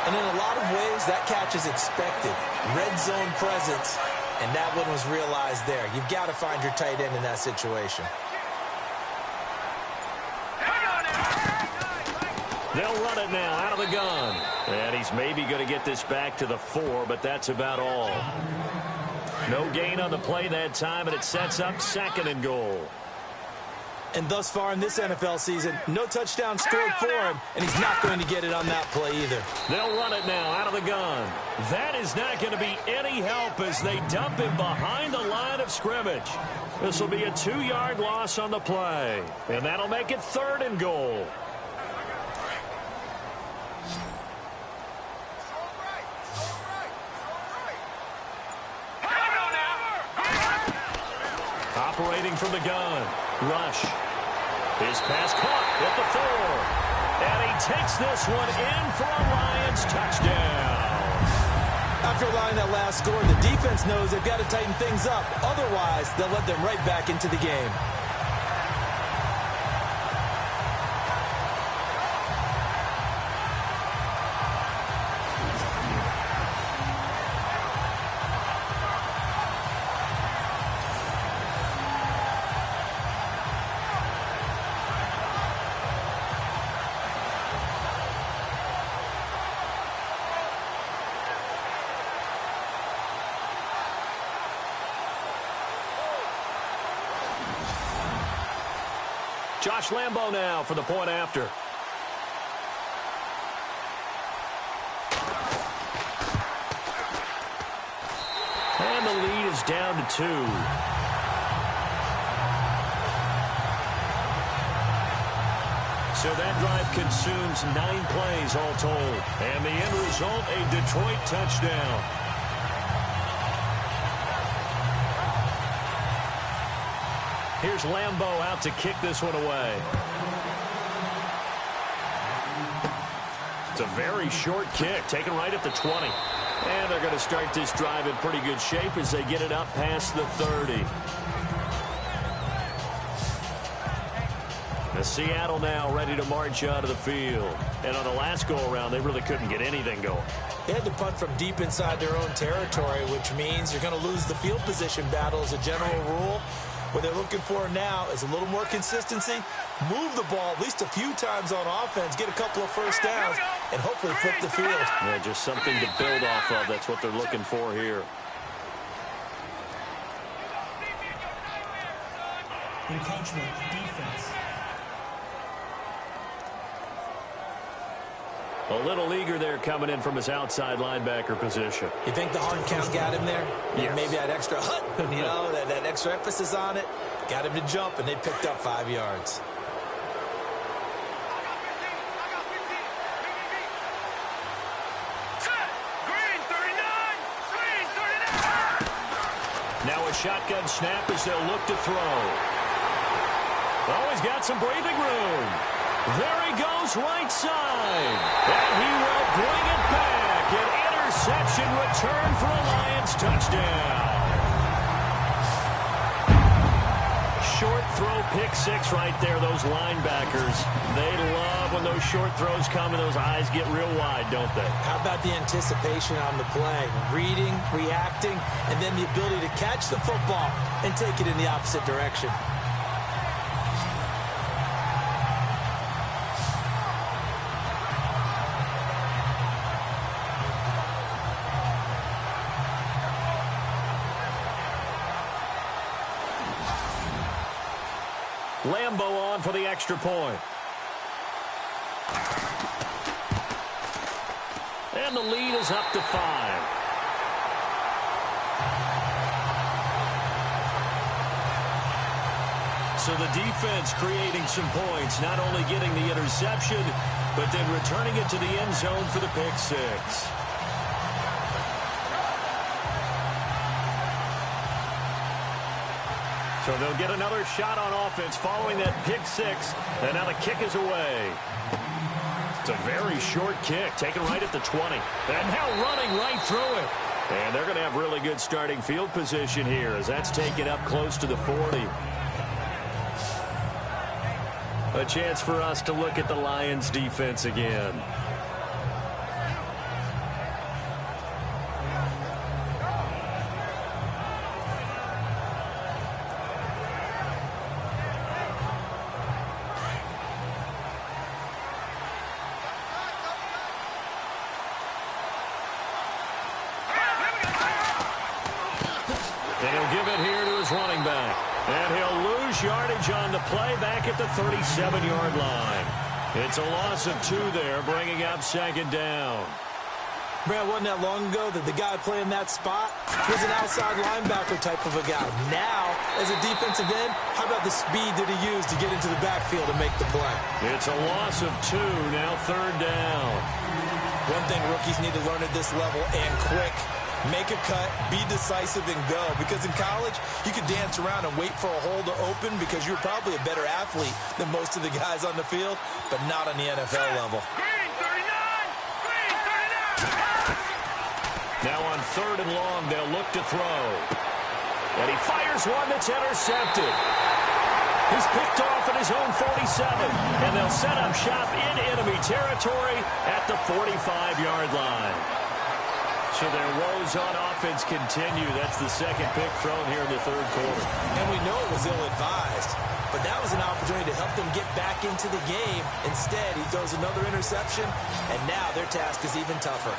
And in a lot of ways, that catch is expected. Red zone presence. And that one was realized there. You've got to find your tight end in that situation. They'll run it now out of the gun. And he's maybe going to get this back to the 4, but that's about all. No gain on the play that time, and it sets up 2nd and goal. And thus far in this NFL season, no touchdown scored for him, and he's not going to get it on that play either. They'll run it now out of the gun. That is not going to be any help as they dump him behind the line of scrimmage. This will be a 2-yard loss on the play, and that'll make it 3rd and goal. Operating from the gun. Rush. His pass caught at the 4. And he takes this one in for a Lions touchdown. After allowing that last score, the defense knows they've got to tighten things up. Otherwise, they'll let them right back into the game. Josh Lambo now for the point after. And the lead is down to 2. So that drive consumes 9 plays all told. And the end result, a Detroit touchdown. Here's Lambo out to kick this one away. It's a very short kick, taken right at the 20. And they're going to start this drive in pretty good shape as they get it up past the 30. The Seattle now ready to march out of the field. And on the last go-around, they really couldn't get anything going. They had to punt from deep inside their own territory, which means you're going to lose the field position battle as a general rule. What they're looking for now is a little more consistency, move the ball at least a few times on offense, get a couple of first downs, and hopefully flip the field. Yeah, just something to build off of. That's what they're looking for here. Encroachment defense. A little eager there coming in from his outside linebacker position. You think the hard count got him there? Yes. Maybe that extra that extra emphasis on it got him to jump, and they picked up 5 yards. Now a shotgun snap as they'll look to throw. Oh, he's got some breathing room. There he goes, right side. And he will bring it back. An interception return for a Lions touchdown. Short throw, pick six right there. Those linebackers, they love when those short throws come and those eyes get real wide, don't they? How about the anticipation on the play? Reading, reacting, and then the ability to catch the football and take it in the opposite direction. Lambeau on for the extra point. And the lead is up to 5. So the defense creating some points, not only getting the interception, but then returning it to the end zone for the pick six. So they'll get another shot on offense following that pick six. And now the kick is away. It's a very short kick, taken right at the 20. And now running right through it. And they're going to have really good starting field position here as that's taken up close to the 40. A chance for us to look at the Lions defense again. Yardage on the play back at the 37-yard line. It's a loss of 2 there, bringing up second down. Brad, wasn't that long ago that the guy playing that spot was an outside linebacker type of a guy. Now, as a defensive end, how about the speed that he used to get into the backfield and make the play? It's a loss of 2, now third down. One thing rookies need to learn at this level, and quick. Make a cut, be decisive, and go. Because in college, you could dance around and wait for a hole to open because you're probably a better athlete than most of the guys on the field, but not on the NFL level. Green 39! Green 39! Now on third and long, they'll look to throw. And he fires one that's intercepted. He's picked off at his own 47. And they'll set up shop in enemy territory at the 45-yard line. So their woes on offense continue. That's the second pick thrown here in the third quarter. And we know it was ill-advised, but that was an opportunity to help them get back into the game. Instead, he throws another interception, and now their task is even tougher.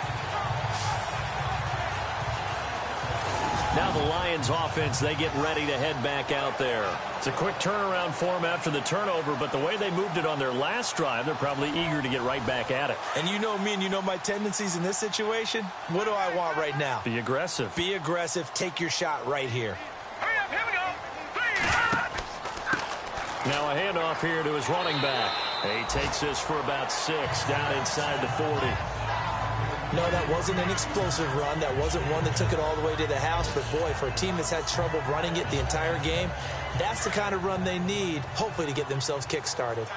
Now the Lions offense, they get ready to head back out there. It's a quick turnaround for them after the turnover, but the way they moved it on their last drive, they're probably eager to get right back at it. And you know me and you know my tendencies in this situation. What do I want right now? Be aggressive. Be aggressive. Take your shot right here. Hurry up, here we go. 3. Now a handoff here to his running back. He takes this for about 6 down inside the 40. No, that wasn't an explosive run. That wasn't one that took it all the way to the house. But, boy, for a team that's had trouble running it the entire game, that's the kind of run they need, hopefully, to get themselves kick-started.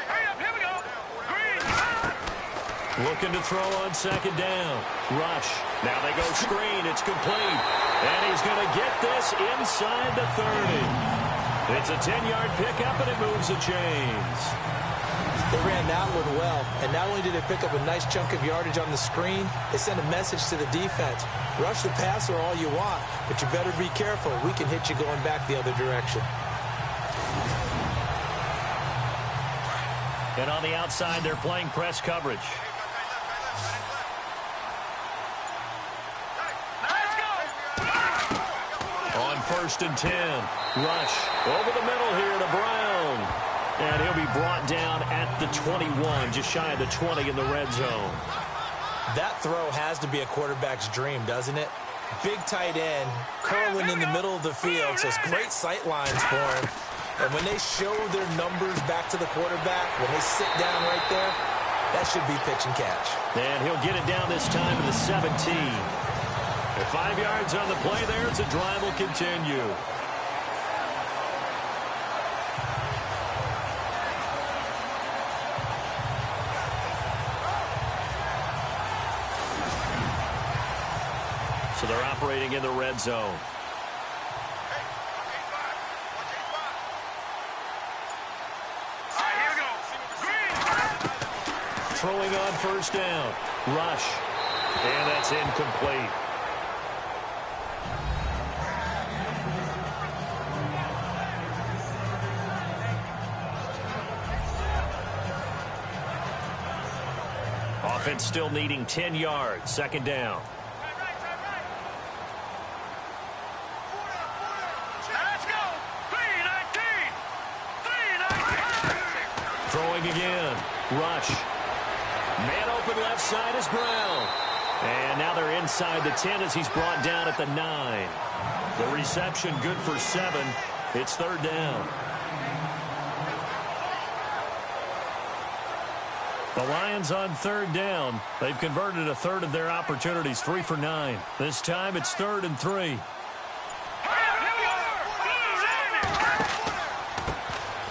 Hurry up, here we go. Green. Looking to throw on second down. Rush. Now they go screen. It's complete. And he's going to get this inside the 30. It's a 10-yard pickup, and it moves the chains. They ran that one well, and not only did they pick up a nice chunk of yardage on the screen, they sent a message to the defense. Rush the passer all you want, but you better be careful. We can hit you going back the other direction. And on the outside, they're playing press coverage. Let's go. first and 10. Rush over the middle here to Brown. And he'll be brought down at the 21, just shy of the 20 in the red zone. That throw has to be a quarterback's dream, doesn't it? Big tight end, curling in the middle of the field, so it's great sight lines for him. And when they show their numbers back to the quarterback, when they sit down right there, that should be pitch and catch. And he'll get it down this time to the 17. At 5 yards on the play there, as the drive will continue. So they're operating in the red zone. Throwing on first down. Rush. And that's incomplete. Offense still needing 10 yards. Second down. Throwing again. Rush. Man open left side is Brown. And now they're inside the 10 as he's brought down at the 9. The reception good for 7. It's third down. The Lions on third down. They've converted a third of their opportunities, 3 for 9. This time it's 3rd and 3.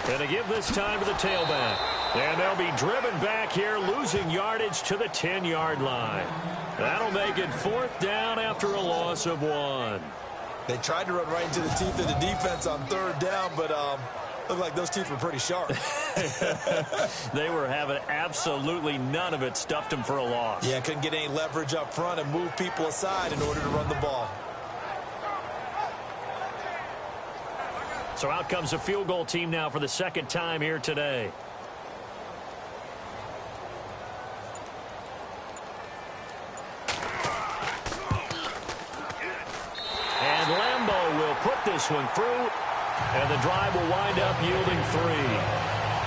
And to give this time to the tailback. And they'll be driven back here, losing yardage to the 10-yard line. That'll make it 4th down after a loss of 1. They tried to run right into the teeth of the defense on third down, but looked like those teeth were pretty sharp. They were having absolutely none of it, stuffed them for a loss. Yeah, couldn't get any leverage up front and move people aside in order to run the ball. So out comes a field goal team now for the second time here today. And Lambeau will put this one through, and the drive will wind up yielding 3.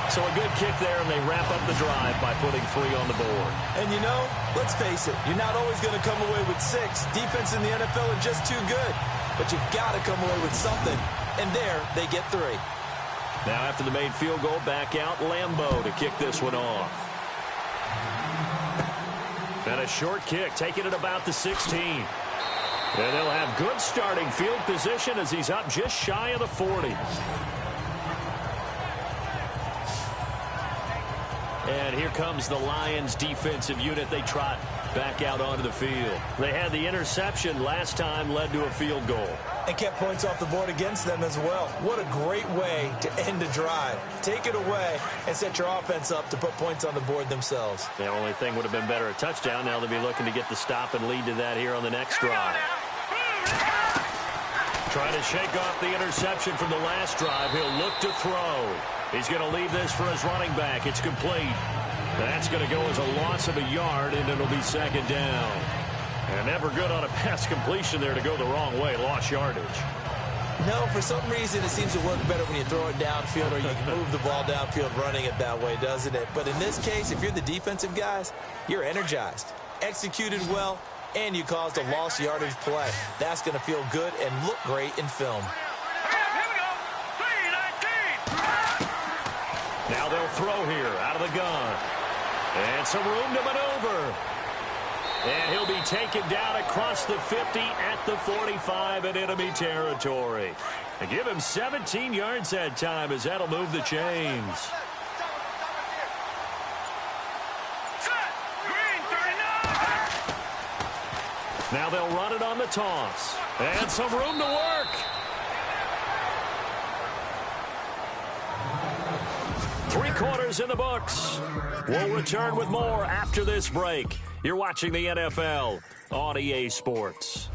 So a good kick there, and they wrap up the drive by putting 3 on the board. And you know, let's face it, you're not always going to come away with 6. Defense in the NFL are just too good. But you've got to come away with something. And there, they get 3. Now after the made field goal, back out Lambeau to kick this one off. And a short kick, taking it about the 16. And they'll have good starting field position as he's up just shy of the 40. And here comes the Lions defensive unit. They trot back out onto the field. They had the interception last time, led to a field goal. And kept points off the board against them as well. What a great way to end a drive. Take it away and set your offense up to put points on the board themselves. The only thing would have been better a touchdown. Now they'll be looking to get the stop and lead to that here on the next drive. Trying to shake off the interception from the last drive. He'll look to throw. He's going to leave this for his running back. It's complete. That's going to go as a loss of a yard, and it'll be second down. And never good on a pass completion there to go the wrong way. Lost yardage. No, for some reason it seems to work better when you throw it downfield or you can move the ball downfield running it that way, doesn't it? But in this case, if you're the defensive guys, you're energized, executed well, and you caused a lost yardage play. That's going to feel good and look great in film. Now they'll throw here out of the gun. And some room to maneuver. And he'll be taken down across the 50 at the 45 in enemy territory. And give him 17 yards that time as that'll move the chains. Now they'll run it on the toss. And some room to work. Three quarters in the books. We'll return with more after this break. You're watching the NFL on EA Sports.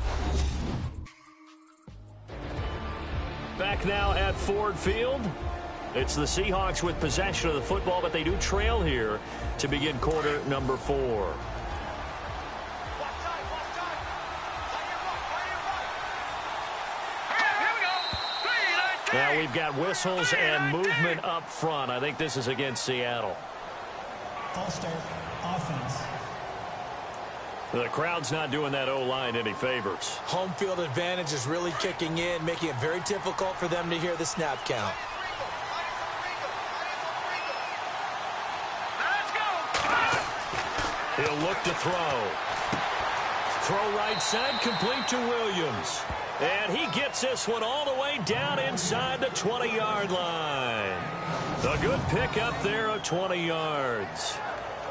Back now at Ford Field. It's the Seahawks with possession of the football, but they do trail here to begin quarter number 4. Now we've got whistles and movement up front. I think this is against Seattle. False start, offense. The crowd's not doing that O-line any favors. Home field advantage is really kicking in, making it very difficult for them to hear the snap count. Let's go. He'll look to throw. Throw right side, complete to Williams. And he gets this one all the way down inside the 20-yard line. A good pickup there of 20 yards.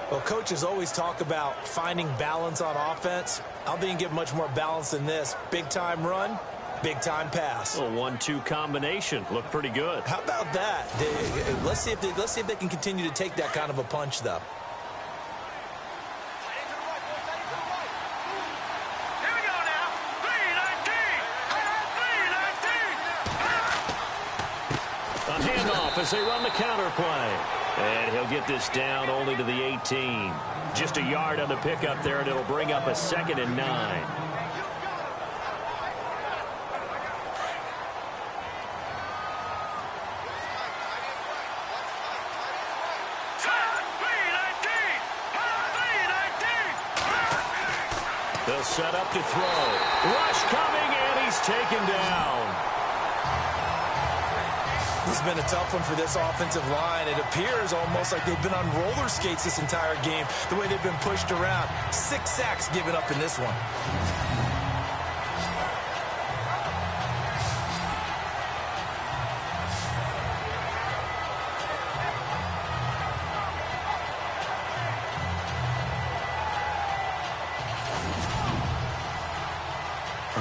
Well, coaches always talk about finding balance on offense. I don't think you can get much more balance than this. Big-time run, big-time pass. A 1-2 combination. Looked pretty good. How about that? Let's see if they can continue to take that kind of a punch, though. Here we go now. 3-19. A handoff as they run the counter play. And he'll get this down only to the 18. Just a yard on the pickup there, and it'll bring up a 2nd and 9. They'll set up to throw. Rush coming, and he's taken down. This has been a tough one for this offensive line. It appears almost like they've been on roller skates this entire game, the way they've been pushed around. 6 sacks given up in this one.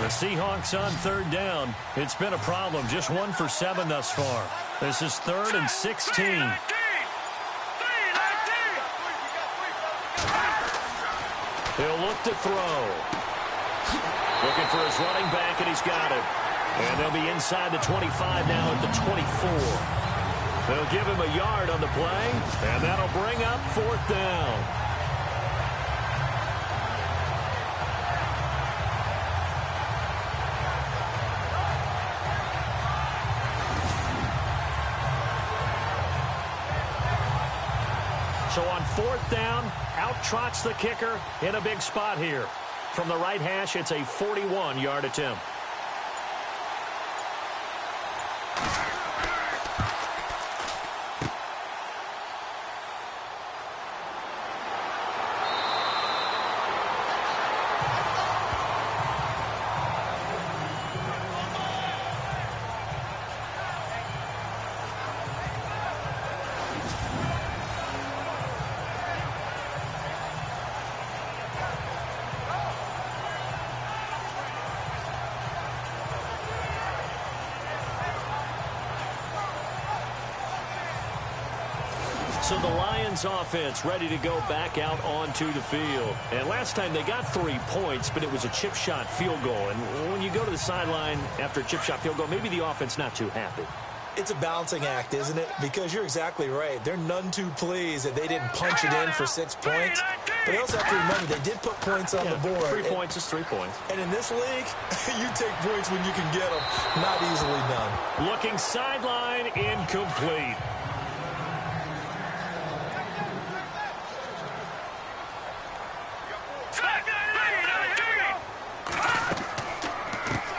The Seahawks on 3rd down. It's been a problem. Just 1 for 7 thus far. This is 3rd and 16. He'll look to throw. Looking for his running back, and he's got it. And they'll be inside the 25 now at the 24. They'll give him a yard on the play, and that'll bring up 4th down. So on 4th down, out trots the kicker in a big spot here. From the right hash, it's a 41-yard attempt. So the Lions offense ready to go back out onto the field. And last time they got 3 points, but it was a chip shot field goal. And when you go to the sideline after a chip shot field goal, maybe the offense not too happy. It's a balancing act, isn't it? Because you're exactly right. They're none too pleased that they didn't punch it in for 6 points. But they also have to remember they did put points on the board. 3 points is 3 points. And in this league, you take points when you can get them. Not easily done. Looking sideline, incomplete.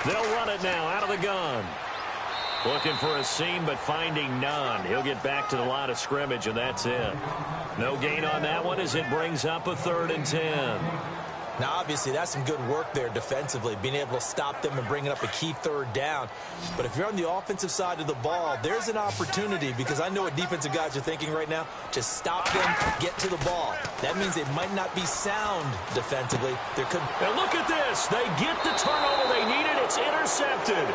They'll run it now out of the gun. Looking for a seam, but finding none. He'll get back to the line of scrimmage, and that's it. No gain on that one as it brings up a 3rd and 10. Now, obviously, that's some good work there defensively, being able to stop them and bringing up a key 3rd down. But if you're on the offensive side of the ball, there's an opportunity, because I know what defensive guys are thinking right now. Just stop them, get to the ball. That means they might not be sound defensively. There could. And look at this. They get the turnover they needed. It's intercepted.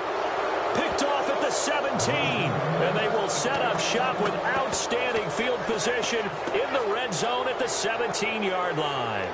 Picked off at the 17. And they will set up shop with outstanding field position in the red zone at the 17-yard line.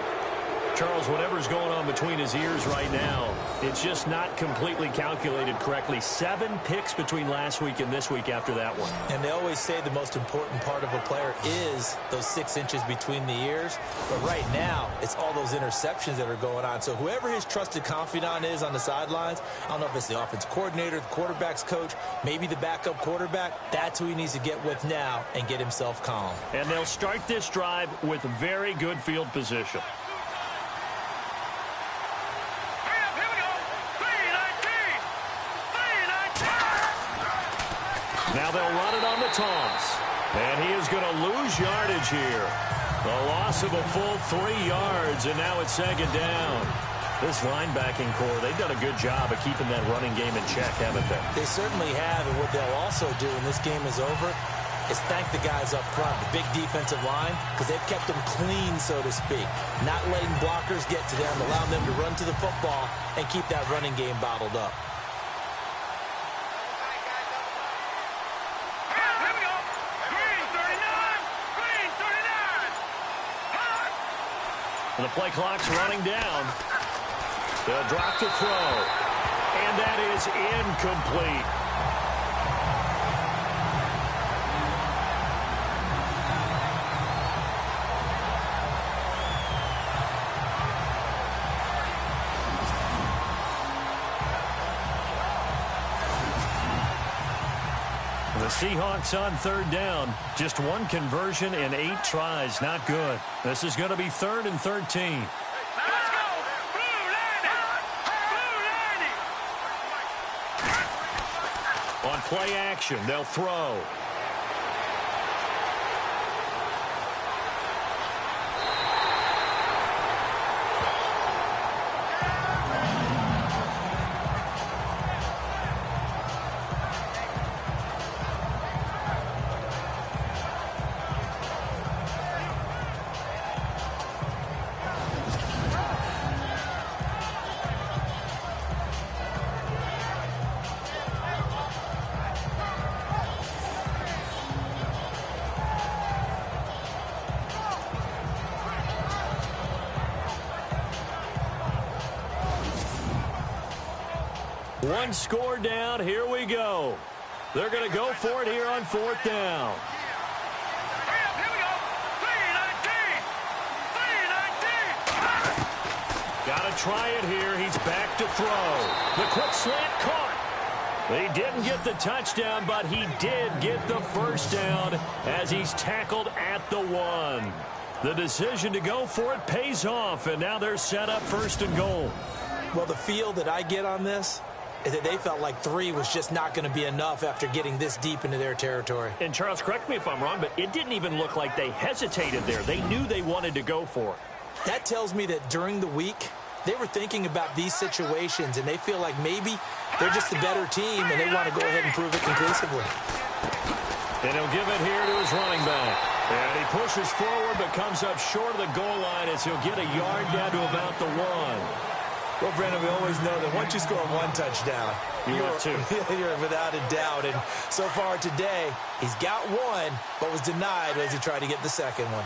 Charles, whatever's going on between his ears right now, it's just not completely calculated correctly. 7 picks between last week and this week after that one. And they always say the most important part of a player is those 6 inches between the ears. But right now, it's all those interceptions that are going on. So whoever his trusted confidant is on the sidelines, I don't know if it's the offense coordinator, the quarterback's coach, maybe the backup quarterback, that's who he needs to get with now and get himself calm. And they'll start this drive with very good field position. Now they'll run it on the toss. And he is going to lose yardage here. A loss of a full 3 yards, and now it's second down. This linebacking core, they've done a good job of keeping that running game in check, haven't they? They certainly have, and what they'll also do when this game is over is thank the guys up front, the big defensive line, because they've kept them clean, so to speak. Not letting blockers get to them, allowing them to run to the football and keep that running game bottled up. The play clock's running down. They'll drop to throw. And that is incomplete. The Seahawks on third down. Just 1 conversion in 8 tries. Not good. This is going to be 3rd and 13. Let's go! Blue Blue On play action, they'll throw. One score down. Here we go. They're going to go for it here on 4th down. Here we go. 3-19. Got to try it here. He's back to throw. The quick slant caught. He didn't get the touchdown, but he did get the first down as he's tackled at the 1. The decision to go for it pays off, and now they're set up 1st and goal. Well, the feel that I get on this is that they felt like 3 was just not going to be enough after getting this deep into their territory. And, Charles, correct me if I'm wrong, but it didn't even look like they hesitated there. They knew they wanted to go for it. That tells me that during the week, they were thinking about these situations, and they feel like maybe they're just the better team, and they want to go ahead and prove it conclusively. And he'll give it here to his running back. And he pushes forward but comes up short of the goal line as he'll get a yard down to about the 1. Well, Brandon, we always know that once you score 1 touchdown, you're without a doubt. And so far today, he's got 1, but was denied as he tried to get the second one.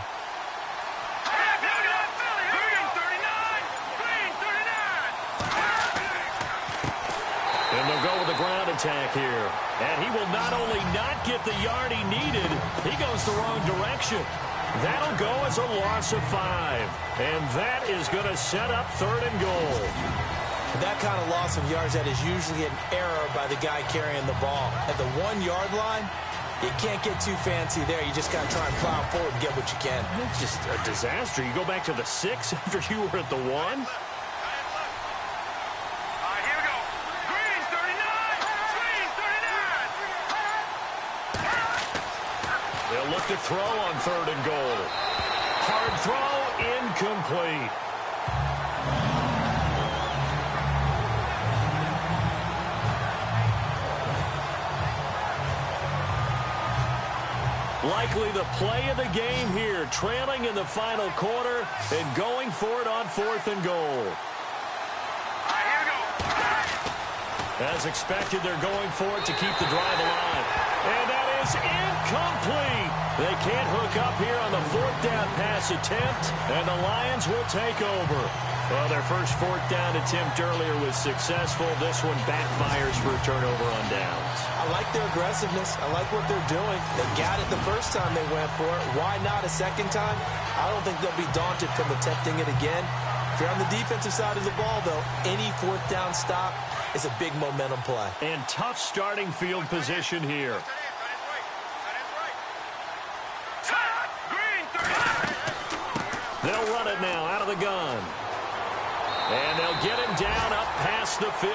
And they'll go with the ground attack here. And he will not only not get the yard he needed, he goes the wrong direction. That'll go as a loss of 5. And that is going to set up 3rd and goal. That kind of loss of yards, that is usually an error by the guy carrying the ball. At the 1-yard line, you can't get too fancy there. You just got to try and plow forward and get what you can. It's just a disaster. You go back to the 6 after you were at the 1. They'll look to throw on 3rd and goal. Hard throw, incomplete. Likely the play of the game here, trailing in the final quarter and going for it on 4th and goal. As expected, they're going for it to keep the drive alive. And that is incomplete. They can't hook up here on the fourth down pass attempt, and the Lions will take over. Well, their first fourth down attempt earlier was successful. This one backfires for a turnover on downs. I like their aggressiveness. I like what they're doing. They got it the first time they went for it. Why not a second time? I don't think they'll be daunted from attempting it again. If you're on the defensive side of the ball, though, any fourth down stop is a big momentum play. And tough starting field position here. They'll run it now out of the gun. And they'll get him down up past the 15.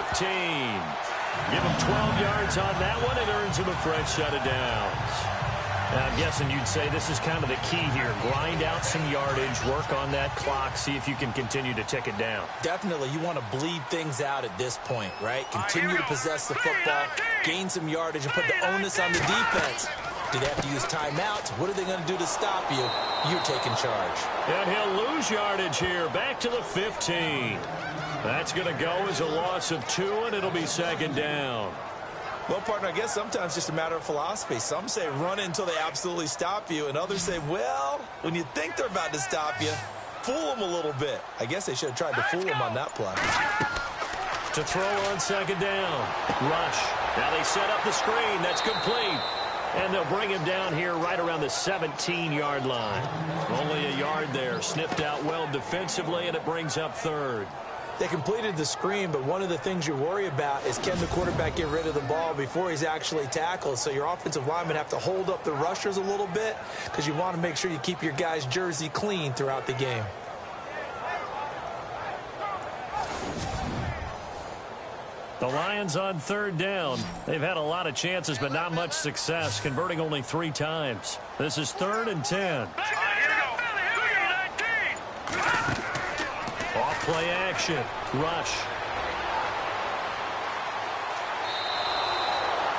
Give him 12 yards on that one. It earns him a fresh set of downs. Now, I'm guessing you'd say this is kind of the key here. Grind out some yardage, work on that clock, see if you can continue to tick it down. Definitely. You want to bleed things out at this point, right? Continue to possess the football, gain some yardage, and put the onus on the defense. Do they have to use timeouts? What are they going to do to stop you? You're taking charge. And he'll lose yardage here. Back to the 15. That's going to go as a loss of 2, and it'll be second down. Well, partner, I guess sometimes it's just a matter of philosophy. Some say run until they absolutely stop you, and others say, well, when you think they're about to stop you, fool them a little bit. I guess they should have tried to fool them on that play. To throw on second down. Rush. Now they set up the screen. That's complete. And they'll bring him down here right around the 17-yard line. Only a yard there. Sniffed out well defensively, and it brings up third. They completed the screen, but one of the things you worry about is can the quarterback get rid of the ball before he's actually tackled? So your offensive linemen have to hold up the rushers a little bit because you want to make sure you keep your guy's jersey clean throughout the game. The Lions on third down. They've had a lot of chances, but not much success, converting only 3 times. This is 3rd and 10. Off play action. Rush.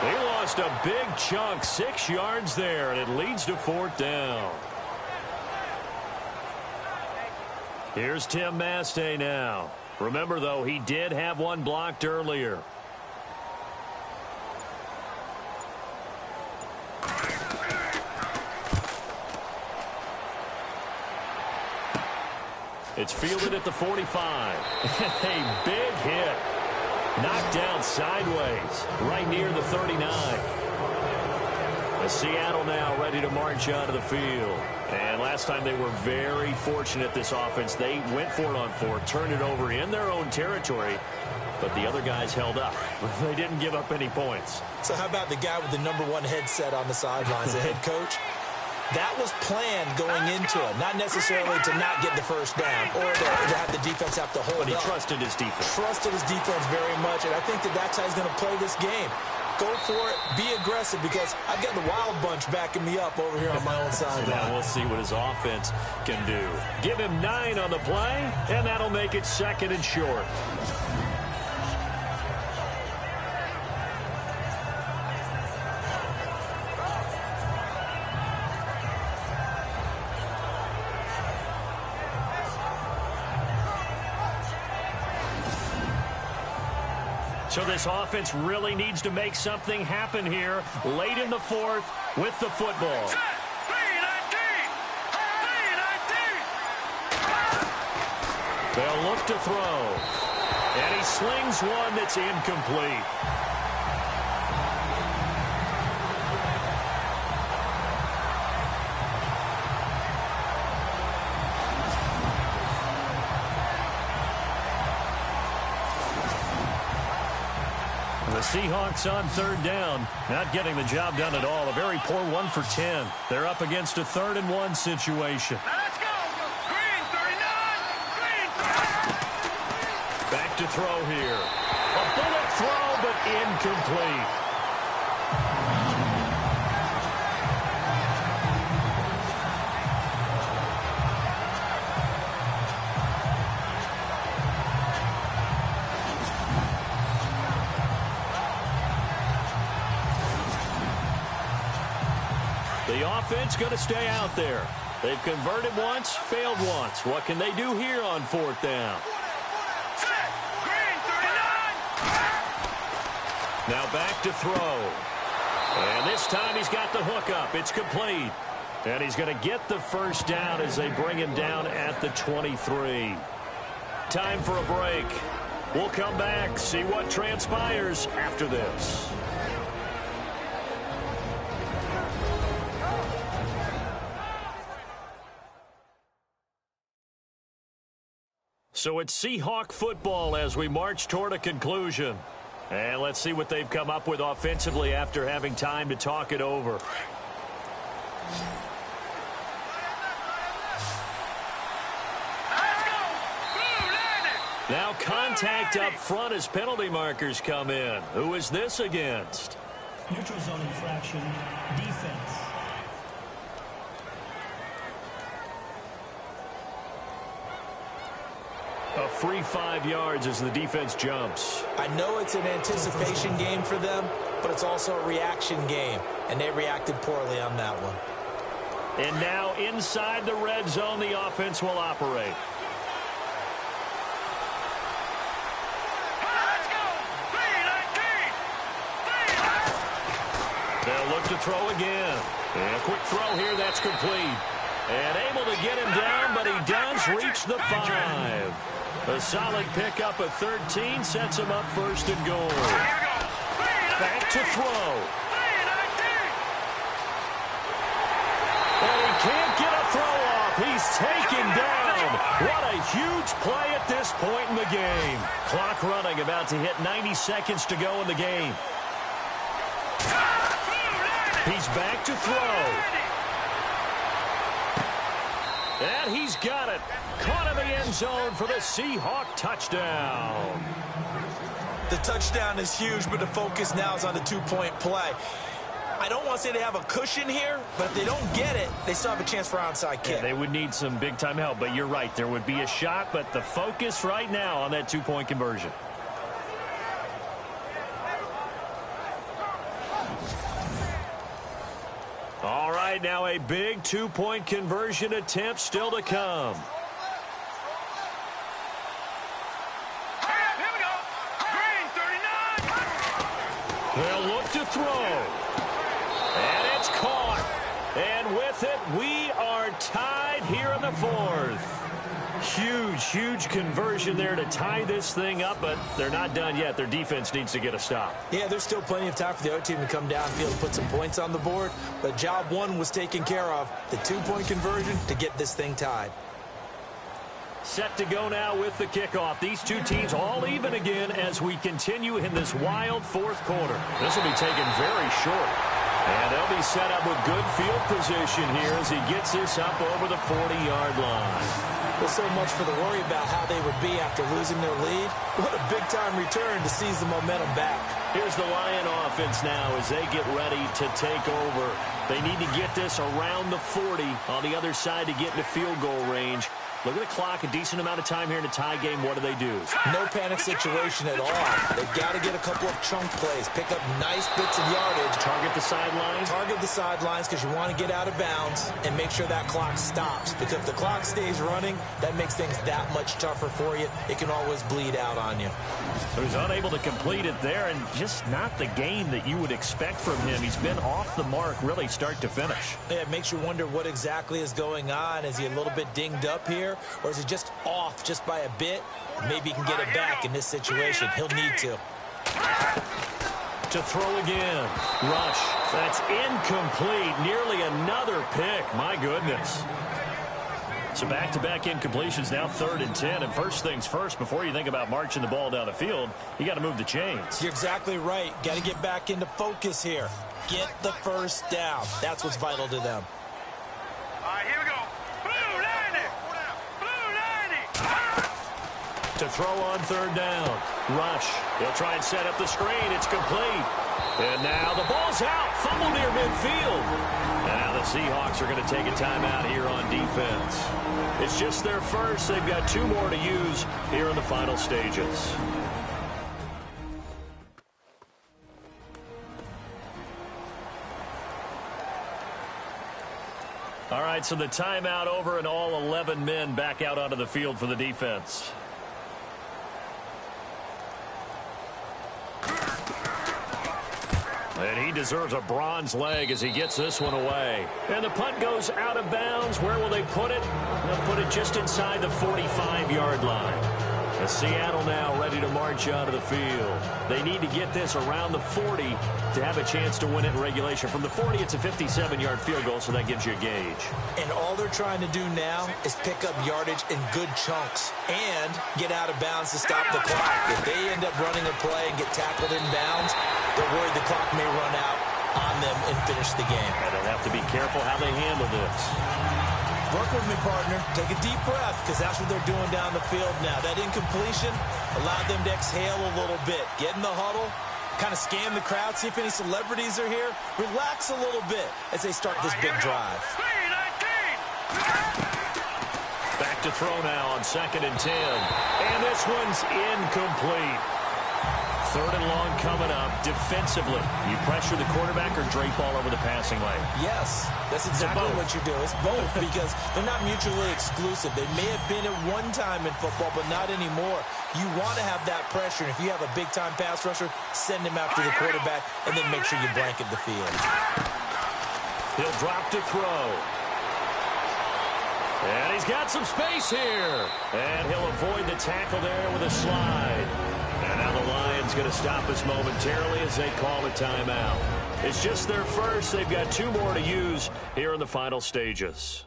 They lost a big chunk, 6 yards there, and it leads to 4th down. Here's Tim Mastay now. Remember, though, he did have one blocked earlier. It's fielded at the 45. A big hit. Knocked down sideways, right near the 39. Seattle now ready to march out of the field. And last time they were very fortunate, this offense. They went for it on 4, turned it over in their own territory, but the other guys held up. They didn't give up any points. So how about the guy with the #1 headset on the sidelines, the head coach? That was planned going into it, not necessarily to not get the first down or to have the defense have to hold up. But he trusted his defense. Trusted his defense very much, and I think that's how he's going to play this game. Go for it, be aggressive, because I've got the wild bunch backing me up over here on my own sideline. Now we'll see what his offense can do. Give him 9 on the play, and that'll make it 2nd and short. So this offense really needs to make something happen here late in the 4th with the football. They'll look to throw. And he slings one that's incomplete. The Seahawks on 3rd down, not getting the job done at all. A very poor 1 for 10. They're up against a 3rd and 1 situation. Now let's go. Green 39. Green 39. Back to throw here. A bullet throw, but incomplete. The offense going to stay out there. They've converted once, failed once. What can they do here on 4th down? Now back to throw. And this time he's got the hook up. It's complete. And he's going to get the first down as they bring him down at the 23. Time for a break. We'll come back, see what transpires after this. So it's Seahawk football as we march toward a conclusion. And let's see what they've come up with offensively after having time to talk it over. Now contact up front as penalty markers come in. Who is this against? Neutral zone infraction, defense. A free 5 yards as the defense jumps. I know it's an anticipation game for them, but it's also a reaction game, and they reacted poorly on that one. And now inside the red zone, the offense will operate. They'll look to throw again. And a quick throw here, that's complete. And able to get him down, but he does reach the 5. A solid pickup of 13 sets him up first and goal. Back to throw. And he can't get a throw off. He's taken down. What a huge play at this point in the game. Clock running, about to hit 90 seconds to go in the game. He's back to throw. And he's got it. Caught in the end zone for the Seahawk touchdown. The touchdown is huge, but the focus now is on the two-point play. I don't want to say they have a cushion here, but if they don't get it, they still have a chance for onside kick. Yeah, they would need some big-time help, but you're right. There would be a shot, but the focus right now on that two-point conversion. All right, now a big two-point conversion attempt still to come. Here we go. Green, 39. They'll look to throw. And it's caught. And with it, we are tied here in the fourth. Huge, huge conversion there to tie this thing up, but they're not done yet. Their defense needs to get a stop. Yeah, there's still plenty of time for the other team to come downfield and put some points on the board, but job one was taken care of. The two-point conversion to get this thing tied. Set to go now with the kickoff. These two teams all even again as we continue in this wild fourth quarter. This will be taken very short. And they'll be set up with good field position here as he gets this up over the 40-yard line. Well, so much for the worry about how they would be after losing their lead. What a big-time return to seize the momentum back. Here's the Lion offense now as they get ready to take over. They need to get this around the 40 on the other side to get into field goal range. Look at the clock, a decent amount of time here in a tie game. What do? No panic situation at all. They've got to get a couple of chunk plays, pick up nice bits of yardage. Target the sidelines? Target the sidelines because you want to get out of bounds and make sure that clock stops. Because if the clock stays running, that makes things that much tougher for you. It can always bleed out on you. He was unable to complete it there, and just not the game that you would expect from him. He's been off the mark really start to finish. Yeah, it makes you wonder what exactly is going on. Is he a little bit dinged up here? Or is it just off just by a bit? Maybe he can get it back in this situation. He'll need to. To throw again. Rush. That's incomplete. Nearly another pick. My goodness. So back-to-back incompletions, now 3rd and 10. And first things first, before you think about marching the ball down the field, you got to move the chains. You're exactly right. Got to get back into focus here. Get the first down. That's what's vital to them. All right, here we go. Blue 90. Blue 90. To throw on 3rd down. Rush. He'll try and set up the screen. It's complete. And now the ball's out. Fumble near midfield. And now the Seahawks are going to take a timeout here on defense. It's just their first. They've got 2 more to use here in the final stages. All right, so the timeout over and all 11 men back out onto the field for the defense. And he deserves a bronze leg as he gets this one away. And the punt goes out of bounds. Where will they put it? They'll put it just inside the 45-yard line. And Seattle now ready to march out of the field. They need to get this around the 40 to have a chance to win it in regulation. From the 40, it's a 57-yard field goal, so that gives you a gauge. And all they're trying to do now is pick up yardage in good chunks and get out of bounds to stop the clock. If they end up running a play and get tackled in bounds, they're worried the clock may run out on them and finish the game. And they'll have to be careful how they handle this. Work with me, partner. Take a deep breath, because that's what they're doing down the field now. That incompletion allowed them to exhale a little bit. Get in the huddle, kind of scan the crowd, see if any celebrities are here. Relax a little bit as they start this big drive. Back to throw now on 2nd and 10. And this one's incomplete. 3rd and long coming up. Defensively, you pressure the quarterback or drape all over the passing lane? Yes, that's exactly what you do. It's both, because they're not mutually exclusive. They may have been at one time in football, but not anymore. You want to have that pressure, and if you have a big-time pass rusher, send him after the quarterback, and then make sure you blanket the field. He'll drop to throw. And he's got some space here. And he'll avoid the tackle there with a slide. And now the Lions going to stop us momentarily as they call a timeout. It's just their first. They've got 2 more to use here in the final stages.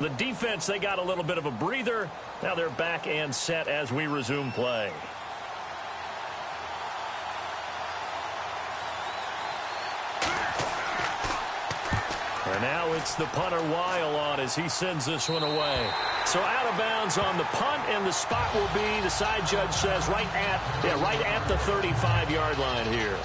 The defense, they got a little bit of a breather. Now they're back and set as we resume play. And now it's the punter Weil on as he sends this one away. So out of bounds on the punt, and the spot will be, the side judge says, right at the 35-yard line here.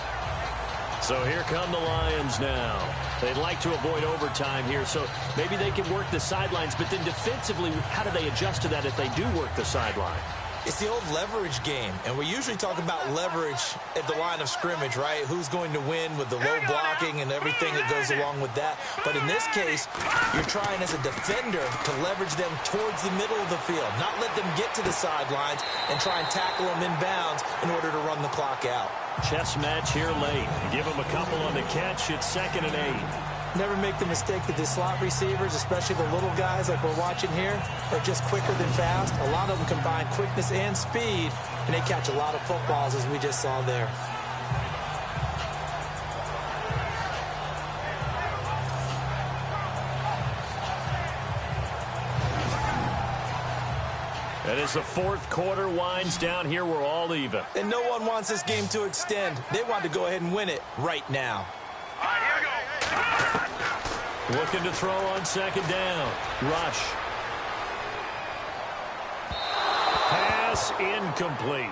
So here come the Lions now. They'd like to avoid overtime here, so maybe they can work the sidelines, but then defensively, how do they adjust to that if they do work the sideline? It's the old leverage game, and we usually talk about leverage at the line of scrimmage, right? Who's going to win with the low blocking and everything that goes along with that. But in this case, you're trying as a defender to leverage them towards the middle of the field, not let them get to the sidelines and try and tackle them in bounds in order to run the clock out. Chess match here late. Give them a couple on the catch. It's 2nd and 8. Never make the mistake that the slot receivers, especially the little guys like we're watching here, are just quicker than fast. A lot of them combine quickness and speed, and they catch a lot of footballs, as we just saw there. And as the 4th quarter winds down here, we're all even. And no one wants this game to extend. They want to go ahead and win it right now. All right, here we go. Looking to throw on 2nd down. Rush. Pass incomplete.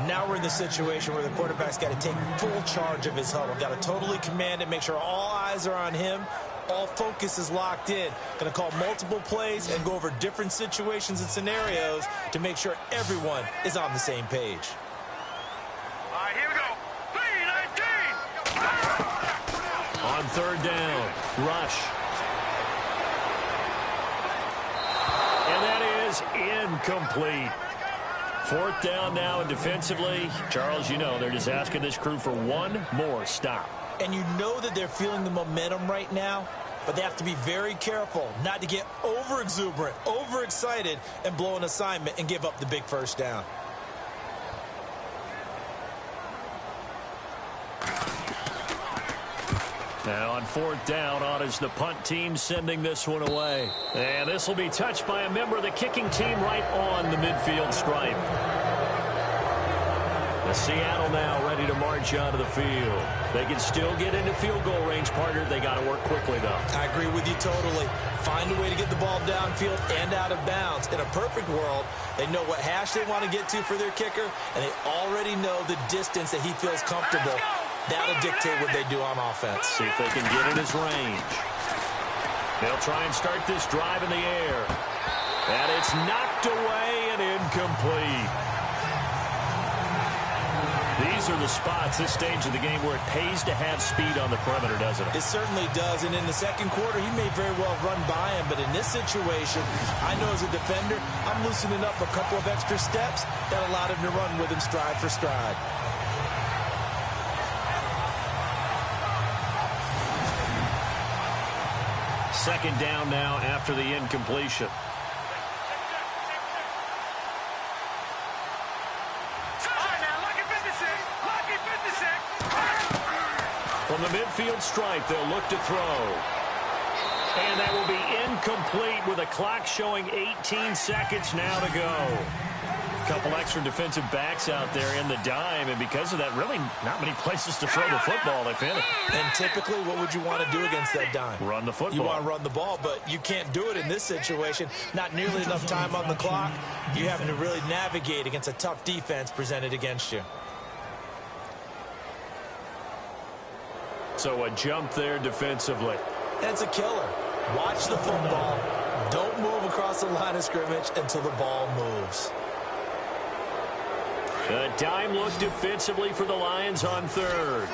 Now we're in the situation where the quarterback's got to take full charge of his huddle. Got to totally command it, make sure all eyes are on him. All focus is locked in. Going to call multiple plays and go over different situations and scenarios to make sure everyone is on the same page. All right, here we go. 3-19. On 3rd down, Rush. And that is incomplete. 4th down now, and defensively, Charles, you know, they're just asking this crew for one more stop. And you know that they're feeling the momentum right now, but they have to be very careful not to get over-exuberant, over-excited, and blow an assignment and give up the big first down. Now on 4th down, on is the punt team sending this one away. And this will be touched by a member of the kicking team right on the midfield stripe. The Seattle now ready to march out of the field. They can still get into field goal range, partner. They got to work quickly, though. I agree with you totally. Find a way to get the ball downfield and out of bounds. In a perfect world, they know what hash they want to get to for their kicker, and they already know the distance that he feels comfortable. That'll dictate what they do on offense. See if they can get in his range. They'll try and start this drive in the air. And it's knocked away and incomplete. These these are the spots, this stage of the game, where it pays to have speed on the perimeter, doesn't it? It certainly does, and in the second quarter, he may very well run by him, but in this situation, I know as a defender, I'm loosening up a couple of extra steps that allowed him to run with him stride for stride. Second down now after the incompletion. From the midfield stripe, they'll look to throw. And that will be incomplete with a clock showing 18 seconds now to go. A couple extra defensive backs out there in the dime, and because of that, really not many places to throw the football, if any. And typically, what would you want to do against that dime? Run the football. You want to run the ball, but you can't do it in this situation. Not nearly enough time on the clock. You're having to really navigate against a tough defense presented against you. So a jump there defensively. That's a killer. Watch the football. Don't move across the line of scrimmage until the ball moves. A dime look defensively for the Lions on third.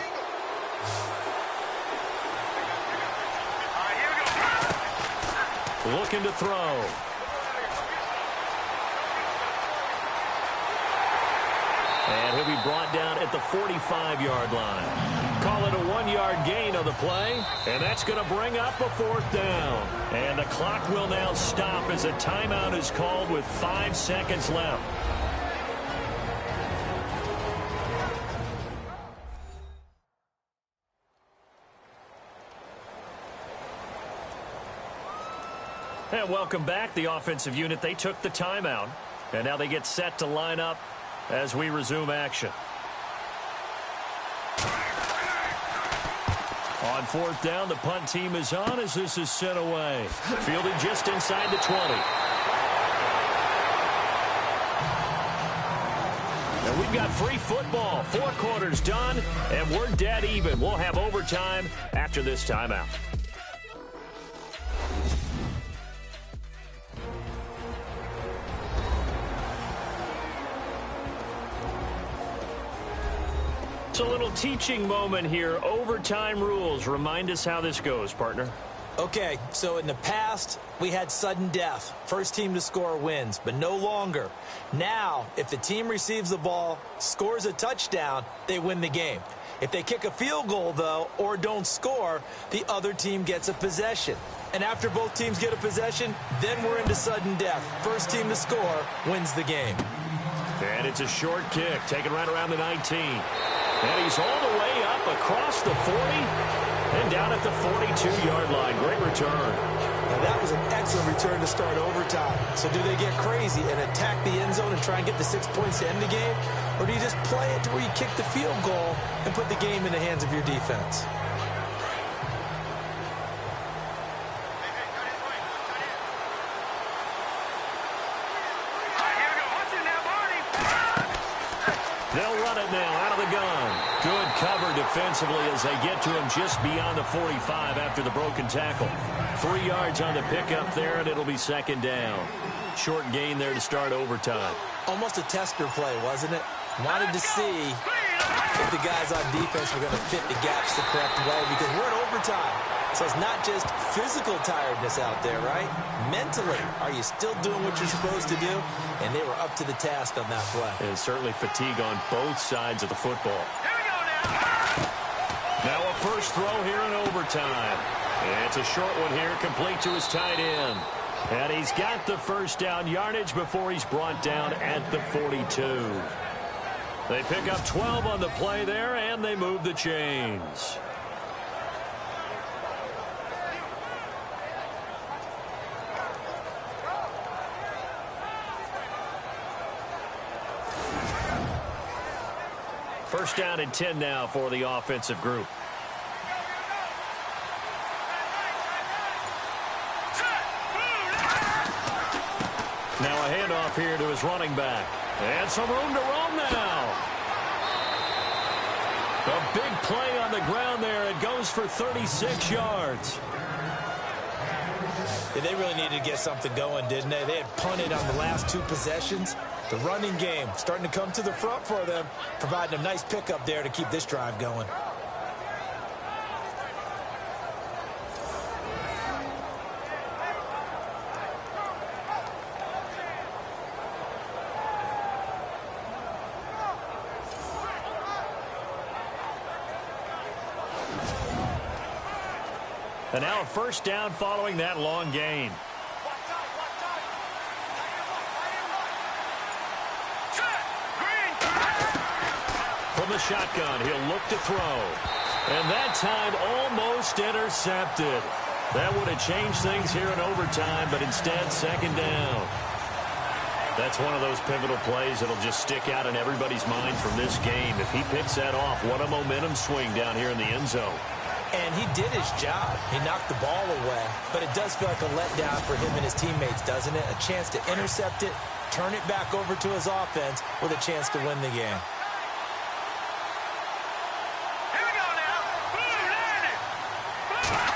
Looking to throw. And he'll be brought down at the 45-yard line. Call it a 1-yard gain on the play, and that's going to bring up a fourth down. And the clock will now stop as a timeout is called with 5 seconds left. And welcome back, the offensive unit. They took the timeout, and now they get set to line up as we resume action. On fourth down, the punt team is on as this is sent away. Fielded just inside the 20. And we've got free football. 4 quarters done, and we're dead even. We'll have overtime after this timeout. It's a little teaching moment here. Overtime rules. Remind us how this goes, partner. Okay, so in the past, we had sudden death. First team to score wins, but no longer. Now, if the team receives the ball, scores a touchdown, they win the game. If they kick a field goal, though, or don't score, the other team gets a possession. And after both teams get a possession, then we're into sudden death. First team to score wins the game. And it's a short kick, taken right around the 19. And he's all the way up across the 40 and down at the 42-yard line. Great return. Now, that was an excellent return to start overtime. So do they get crazy and attack the end zone and try and get the 6 points to end the game? Or do you just play it to where you kick the field goal and put the game in the hands of your defense? They'll run it now out of the gun. Good cover defensively as they get to him just beyond the 45 after the broken tackle. 3 yards on the pickup there, and it'll be second down. Short gain there to start overtime. Almost a tester play, wasn't it? Wanted to see if the guys on defense were going to fit the gaps the correct way because we're in overtime. So it's not just physical tiredness out there, right? Mentally, are you still doing what you're supposed to do? And they were up to the task on that play. And certainly fatigue on both sides of the football. Now a first throw here in overtime. And it's a short one here, complete to his tight end. And he's got the first down yardage before he's brought down at the 42. They pick up 12 on the play there, and they move the chains. First down and 10 now for the offensive group. Now a handoff here to his running back. And some room to roam now. A big play on the ground there. It goes for 36 yards. Yeah, they really needed to get something going, didn't they? They had punted on the last 2 possessions. The running game starting to come to the front for them, providing a nice pickup there to keep this drive going. And now a first down following that long gain. From the shotgun, he'll look to throw. And that time almost intercepted. That would have changed things here in overtime, but instead second down. That's one of those pivotal plays that'll just stick out in everybody's mind from this game. If he picks that off, what a momentum swing down here in the end zone. And he did his job. He knocked the ball away. But it does feel like a letdown for him and his teammates, doesn't it? A chance to intercept it, turn it back over to his offense with a chance to win the game. Here we go now.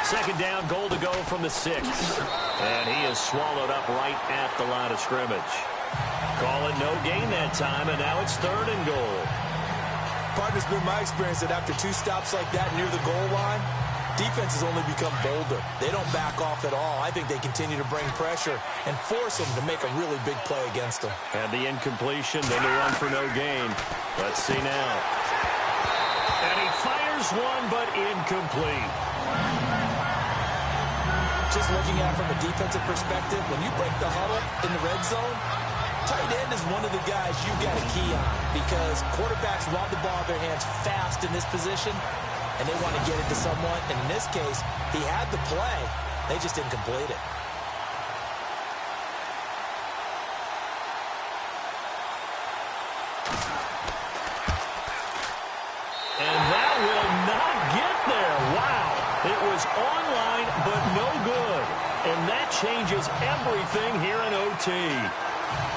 Second down, goal to go from the 6. And he is swallowed up right at the line of scrimmage. Call it no gain that time, and now it's 3rd and goal. Partner, it's been my experience that after 2 stops like that near the goal line, defenses only become bolder. They don't back off at all. I think they continue to bring pressure and force them to make a really big play against them. And the incompletion, then the run for no gain. Let's see now. And he fires one, but incomplete. Just looking at it from a defensive perspective, when you break the huddle in the red zone, tight end is one of the guys you got to key on because quarterbacks want the ball in their hands fast in this position, and they want to get it to someone. And in this case, he had the play. They just didn't complete it. And that will not get there. Wow. It was online, but no good. And that changes everything here in OT.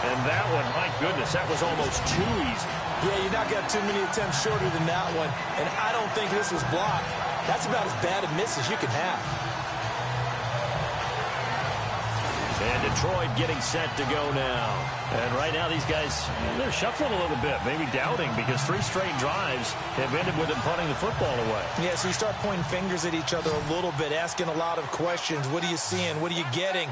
And that one, my goodness, that was almost too easy. Yeah, you're not going to have too many attempts shorter than that one. And I don't think this was blocked. That's about as bad a miss as you can have. And Detroit getting set to go now. And right now these guys, they're shuffling a little bit, maybe doubting, because 3 straight drives have ended with them punting the football away. Yeah, so you start pointing fingers at each other a little bit, asking a lot of questions. What are you seeing? What are you getting?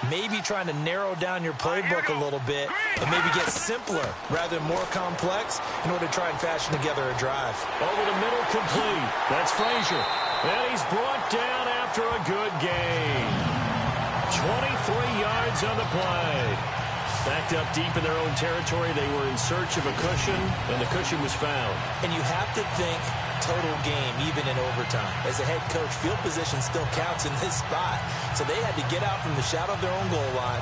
Maybe trying to narrow down your playbook a little bit and maybe get simpler rather than more complex in order to try and fashion together a drive. Over the middle, complete. That's Frazier. And he's brought down after a good gain. 23 yards on the play. Backed up deep in their own territory. They were in search of a cushion, and the cushion was found. And you have to think total game, even in overtime. As a head coach, field position still counts in this spot. So they had to get out from the shadow of their own goal line,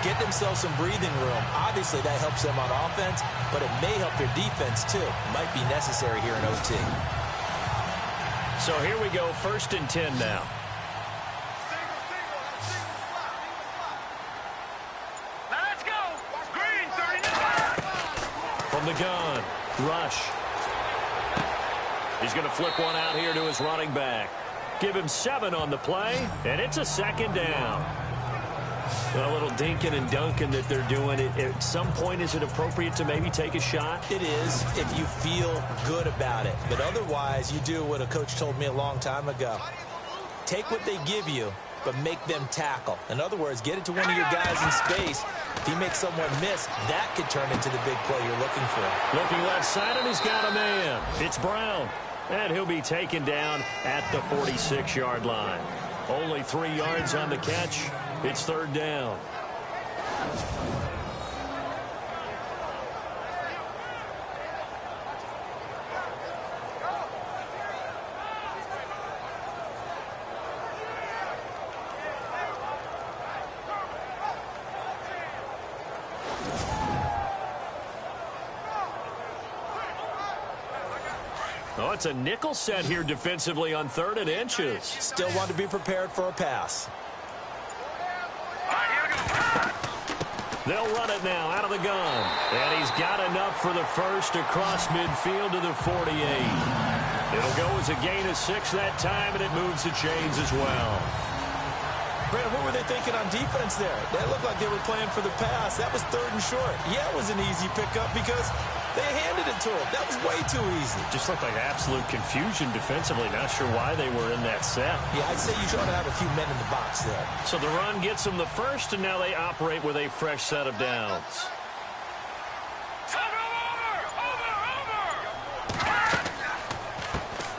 get themselves some breathing room. Obviously, that helps them on offense, but it may help their defense, too. Might be necessary here in OT. So here we go, 1st and 10 now. The gun. Rush. He's going to flip one out here to his running back. Give him 7 on the play, and it's a 2nd down. A little dinking and dunking that they're doing. At some point, is it appropriate to maybe take a shot? It is if you feel good about it. But otherwise, you do what a coach told me a long time ago. Take what they give you, but make them tackle. In other words, get it to one of your guys in space. If he makes someone miss, that could turn into the big play you're looking for. Looking left side, and he's got a man. It's Brown. And he'll be taken down at the 46-yard line. Only 3 yards on the catch. It's 3rd down. Oh, it's a nickel set here defensively on 3rd and inches. Still want to be prepared for a pass. They'll run it now out of the gun. And he's got enough for the first across midfield to the 48. It'll go as a gain of 6 that time, and it moves the chains as well. Brandon, what were they thinking on defense there? That looked like they were playing for the pass. That was 3rd and short. Yeah, it was an easy pickup because they handed it to him. That was way too easy. Just looked like absolute confusion defensively. Not sure why they were in that set. Yeah, I'd say you try to have a few men in the box there. So the run gets them the first, and now they operate with a fresh set of downs.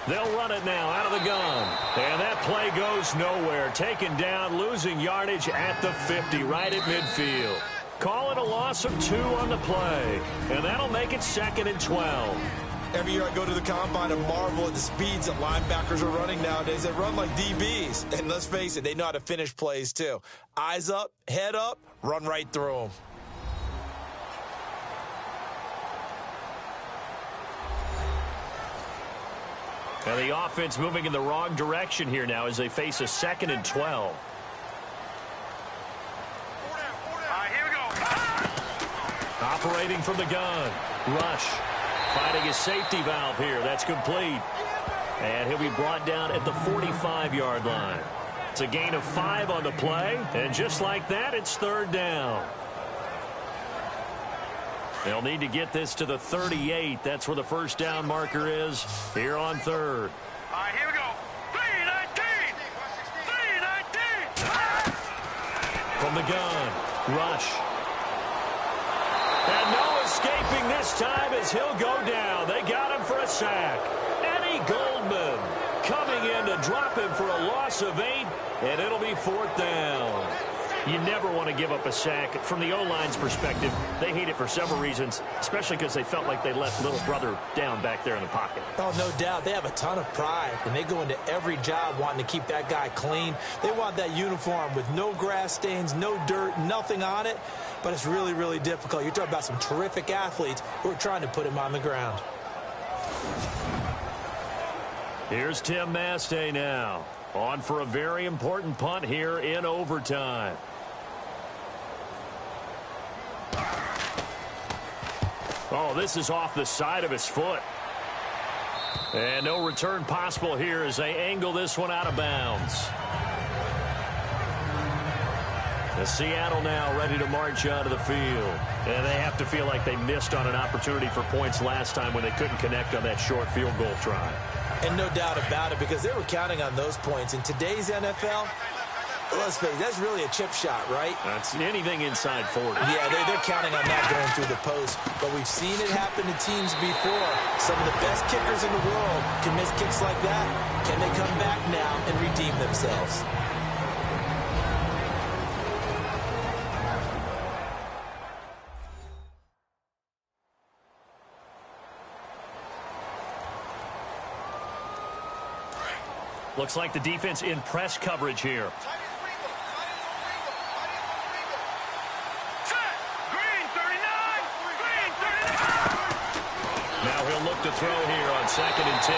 They'll run it now out of the gun. And that play goes nowhere. Taken down, losing yardage at the 50, right at midfield. Call it a loss of 2 on the play. And that'll make it 2nd and 12. Every year I go to the combine and marvel at the speeds that linebackers are running nowadays. They run like DBs. And let's face it, they know how to finish plays too. Eyes up, head up, run right through them. And the offense moving in the wrong direction here now as they face a 2nd and 12. Here we go. Operating from the gun. Rush. Finding a safety valve here. That's complete. And he'll be brought down at the 45-yard line. It's a gain of 5 on the play. And just like that, it's 3rd down. They'll need to get this to the 38. That's where the first down marker is here on 3rd. Here we go. 3-19. 3-19. From the gun. Rush. And no escaping this time as he'll go down. They got him for a sack. Eddie Goldman coming in to drop him for a loss of 8, and it'll be 4th down. You never want to give up a sack. From the O-line's perspective, they hate it for several reasons, especially because they felt like they let little brother down back there in the pocket. Oh, no doubt. They have a ton of pride, and they go into every job wanting to keep that guy clean. They want that uniform with no grass stains, no dirt, nothing on it, but it's really, really difficult. You're talking about some terrific athletes who are trying to put him on the ground. Here's Tim Mastay now, on for a very important punt here in overtime. Oh, this is off the side of his foot. And no return possible here as they angle this one out of bounds. The Seattle now ready to march out of the field. And they have to feel like they missed on an opportunity for points last time when they couldn't connect on that short field goal try. And no doubt about it, because they were counting on those points. In today's NFL, let's face it, that's really a chip shot, right? That's anything inside 40. Yeah, they're counting on that going through the post. But we've seen it happen to teams before. Some of the best kickers in the world can miss kicks like that. Can they come back now and redeem themselves? Looks like the defense in press coverage here. Now he'll look to throw here on 2nd and 10.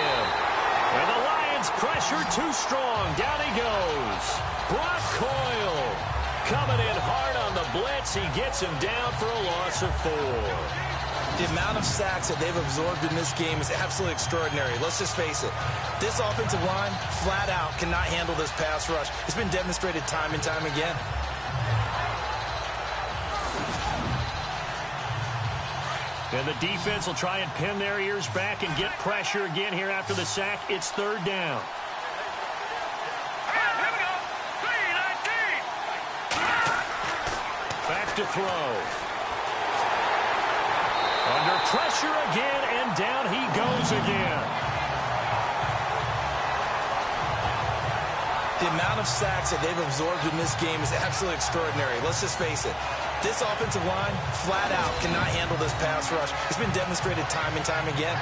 And the Lions pressure too strong. Down he goes. Brock Coyle coming in hard on the blitz. He gets him down for a loss of 4. The amount of sacks that they've absorbed in this game is absolutely extraordinary. Let's just face it. This offensive line, flat out, cannot handle this pass rush. It's been demonstrated time and time again. And the defense will try and pin their ears back and get pressure again here after the sack. It's 3rd down. Here we go. 3-19. Back to throw. Under pressure again, and down he goes again. The amount of sacks that they've absorbed in this game is absolutely extraordinary. Let's just face it. This offensive line, flat out, cannot handle this pass rush. It's been demonstrated time and time again.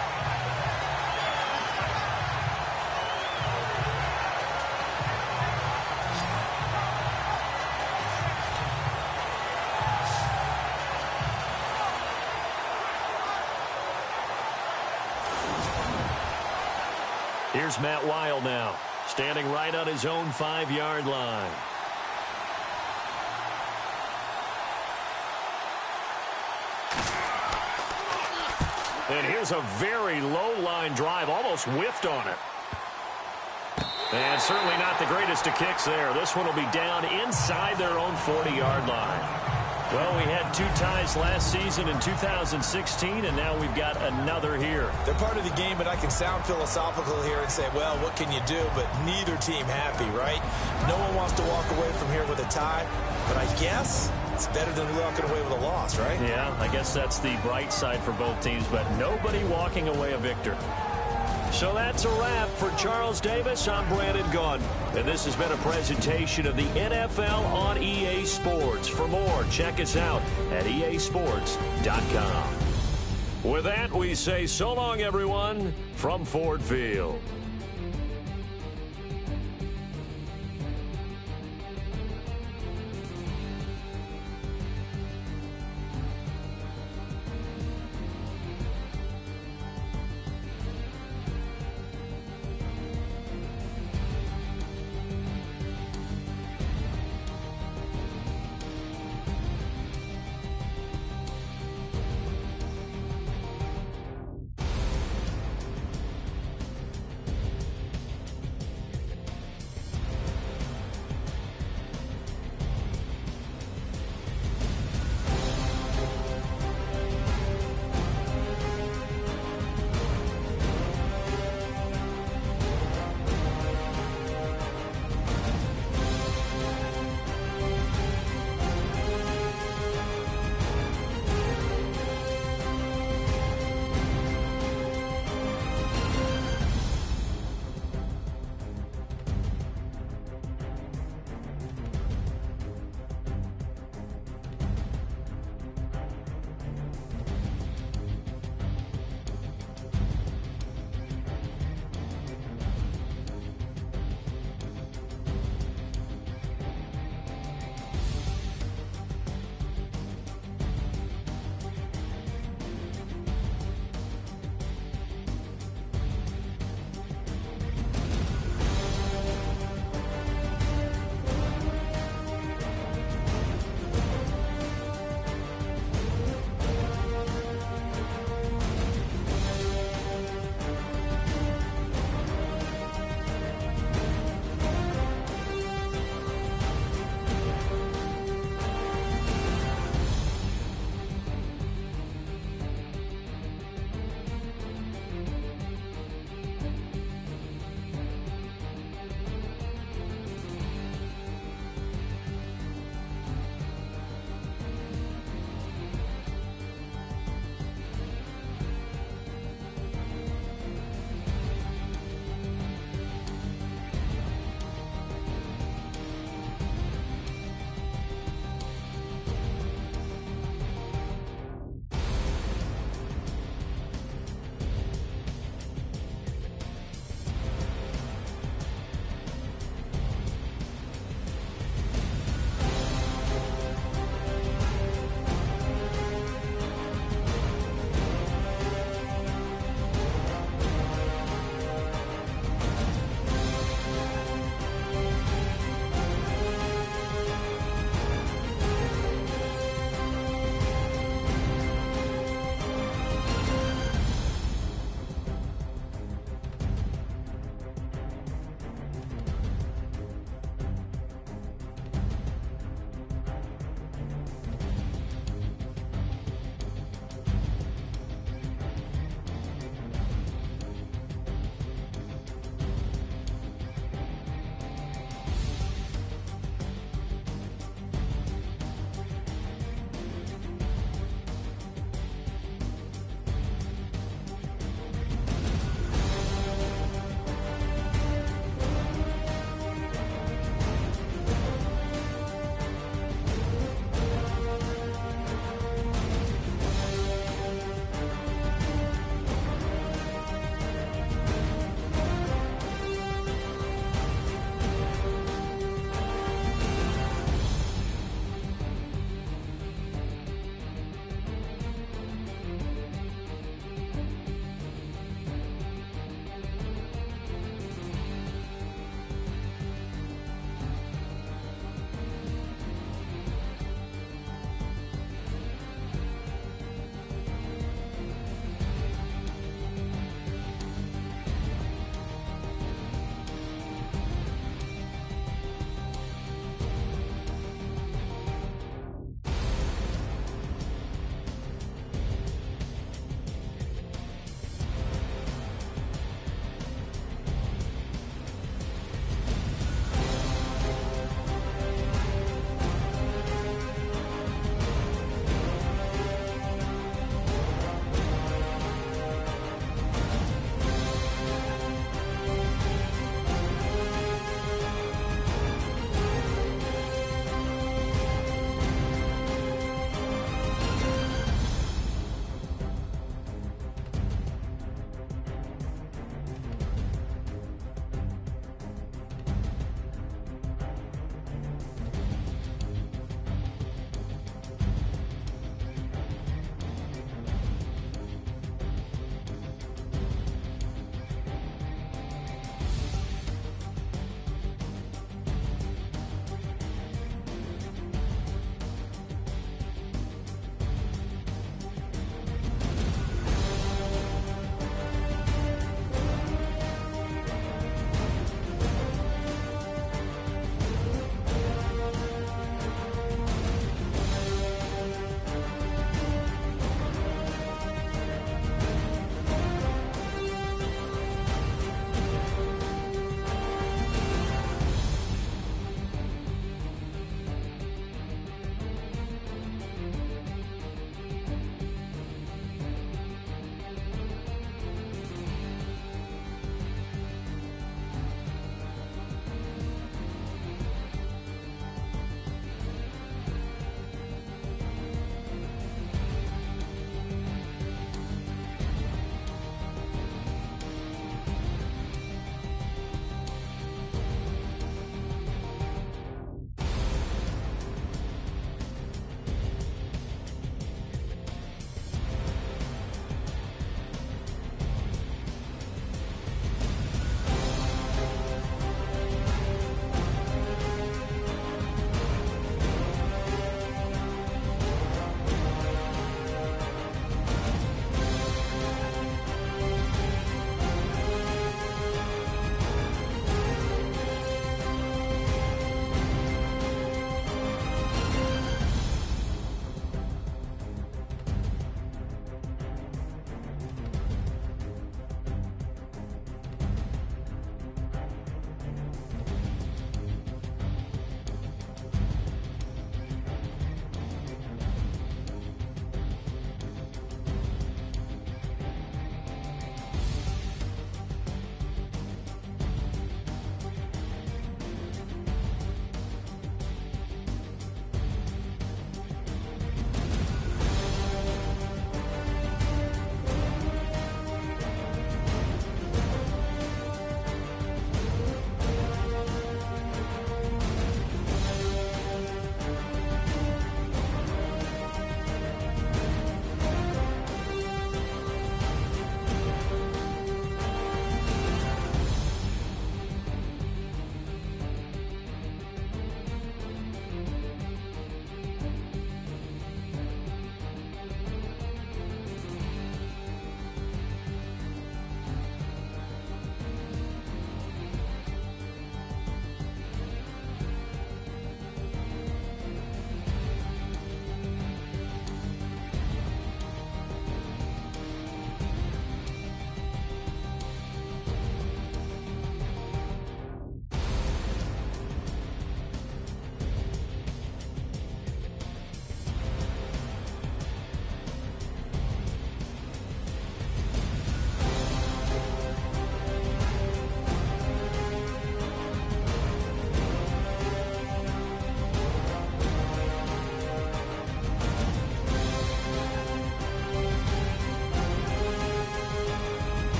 Here's Matt Weil now, standing right on his own 5-yard line. And here's a very low line drive, almost whiffed on it. And certainly not the greatest of kicks there. This one will be down inside their own 40-yard line. Well, we had 2 ties last season in 2016, and now we've got another here. They're part of the game, but I can sound philosophical here and say, well, what can you do? But neither team happy, right? No one wants to walk away from here with a tie, but I guess it's better than walking away with a loss, right? Yeah, I guess that's the bright side for both teams, but nobody walking away a victor. So that's a wrap for Charles Davis. I'm Brandon Gaudin, and this has been a presentation of the NFL on EA Sports. For more, check us out at easports.com. With that, we say so long, everyone, from Ford Field.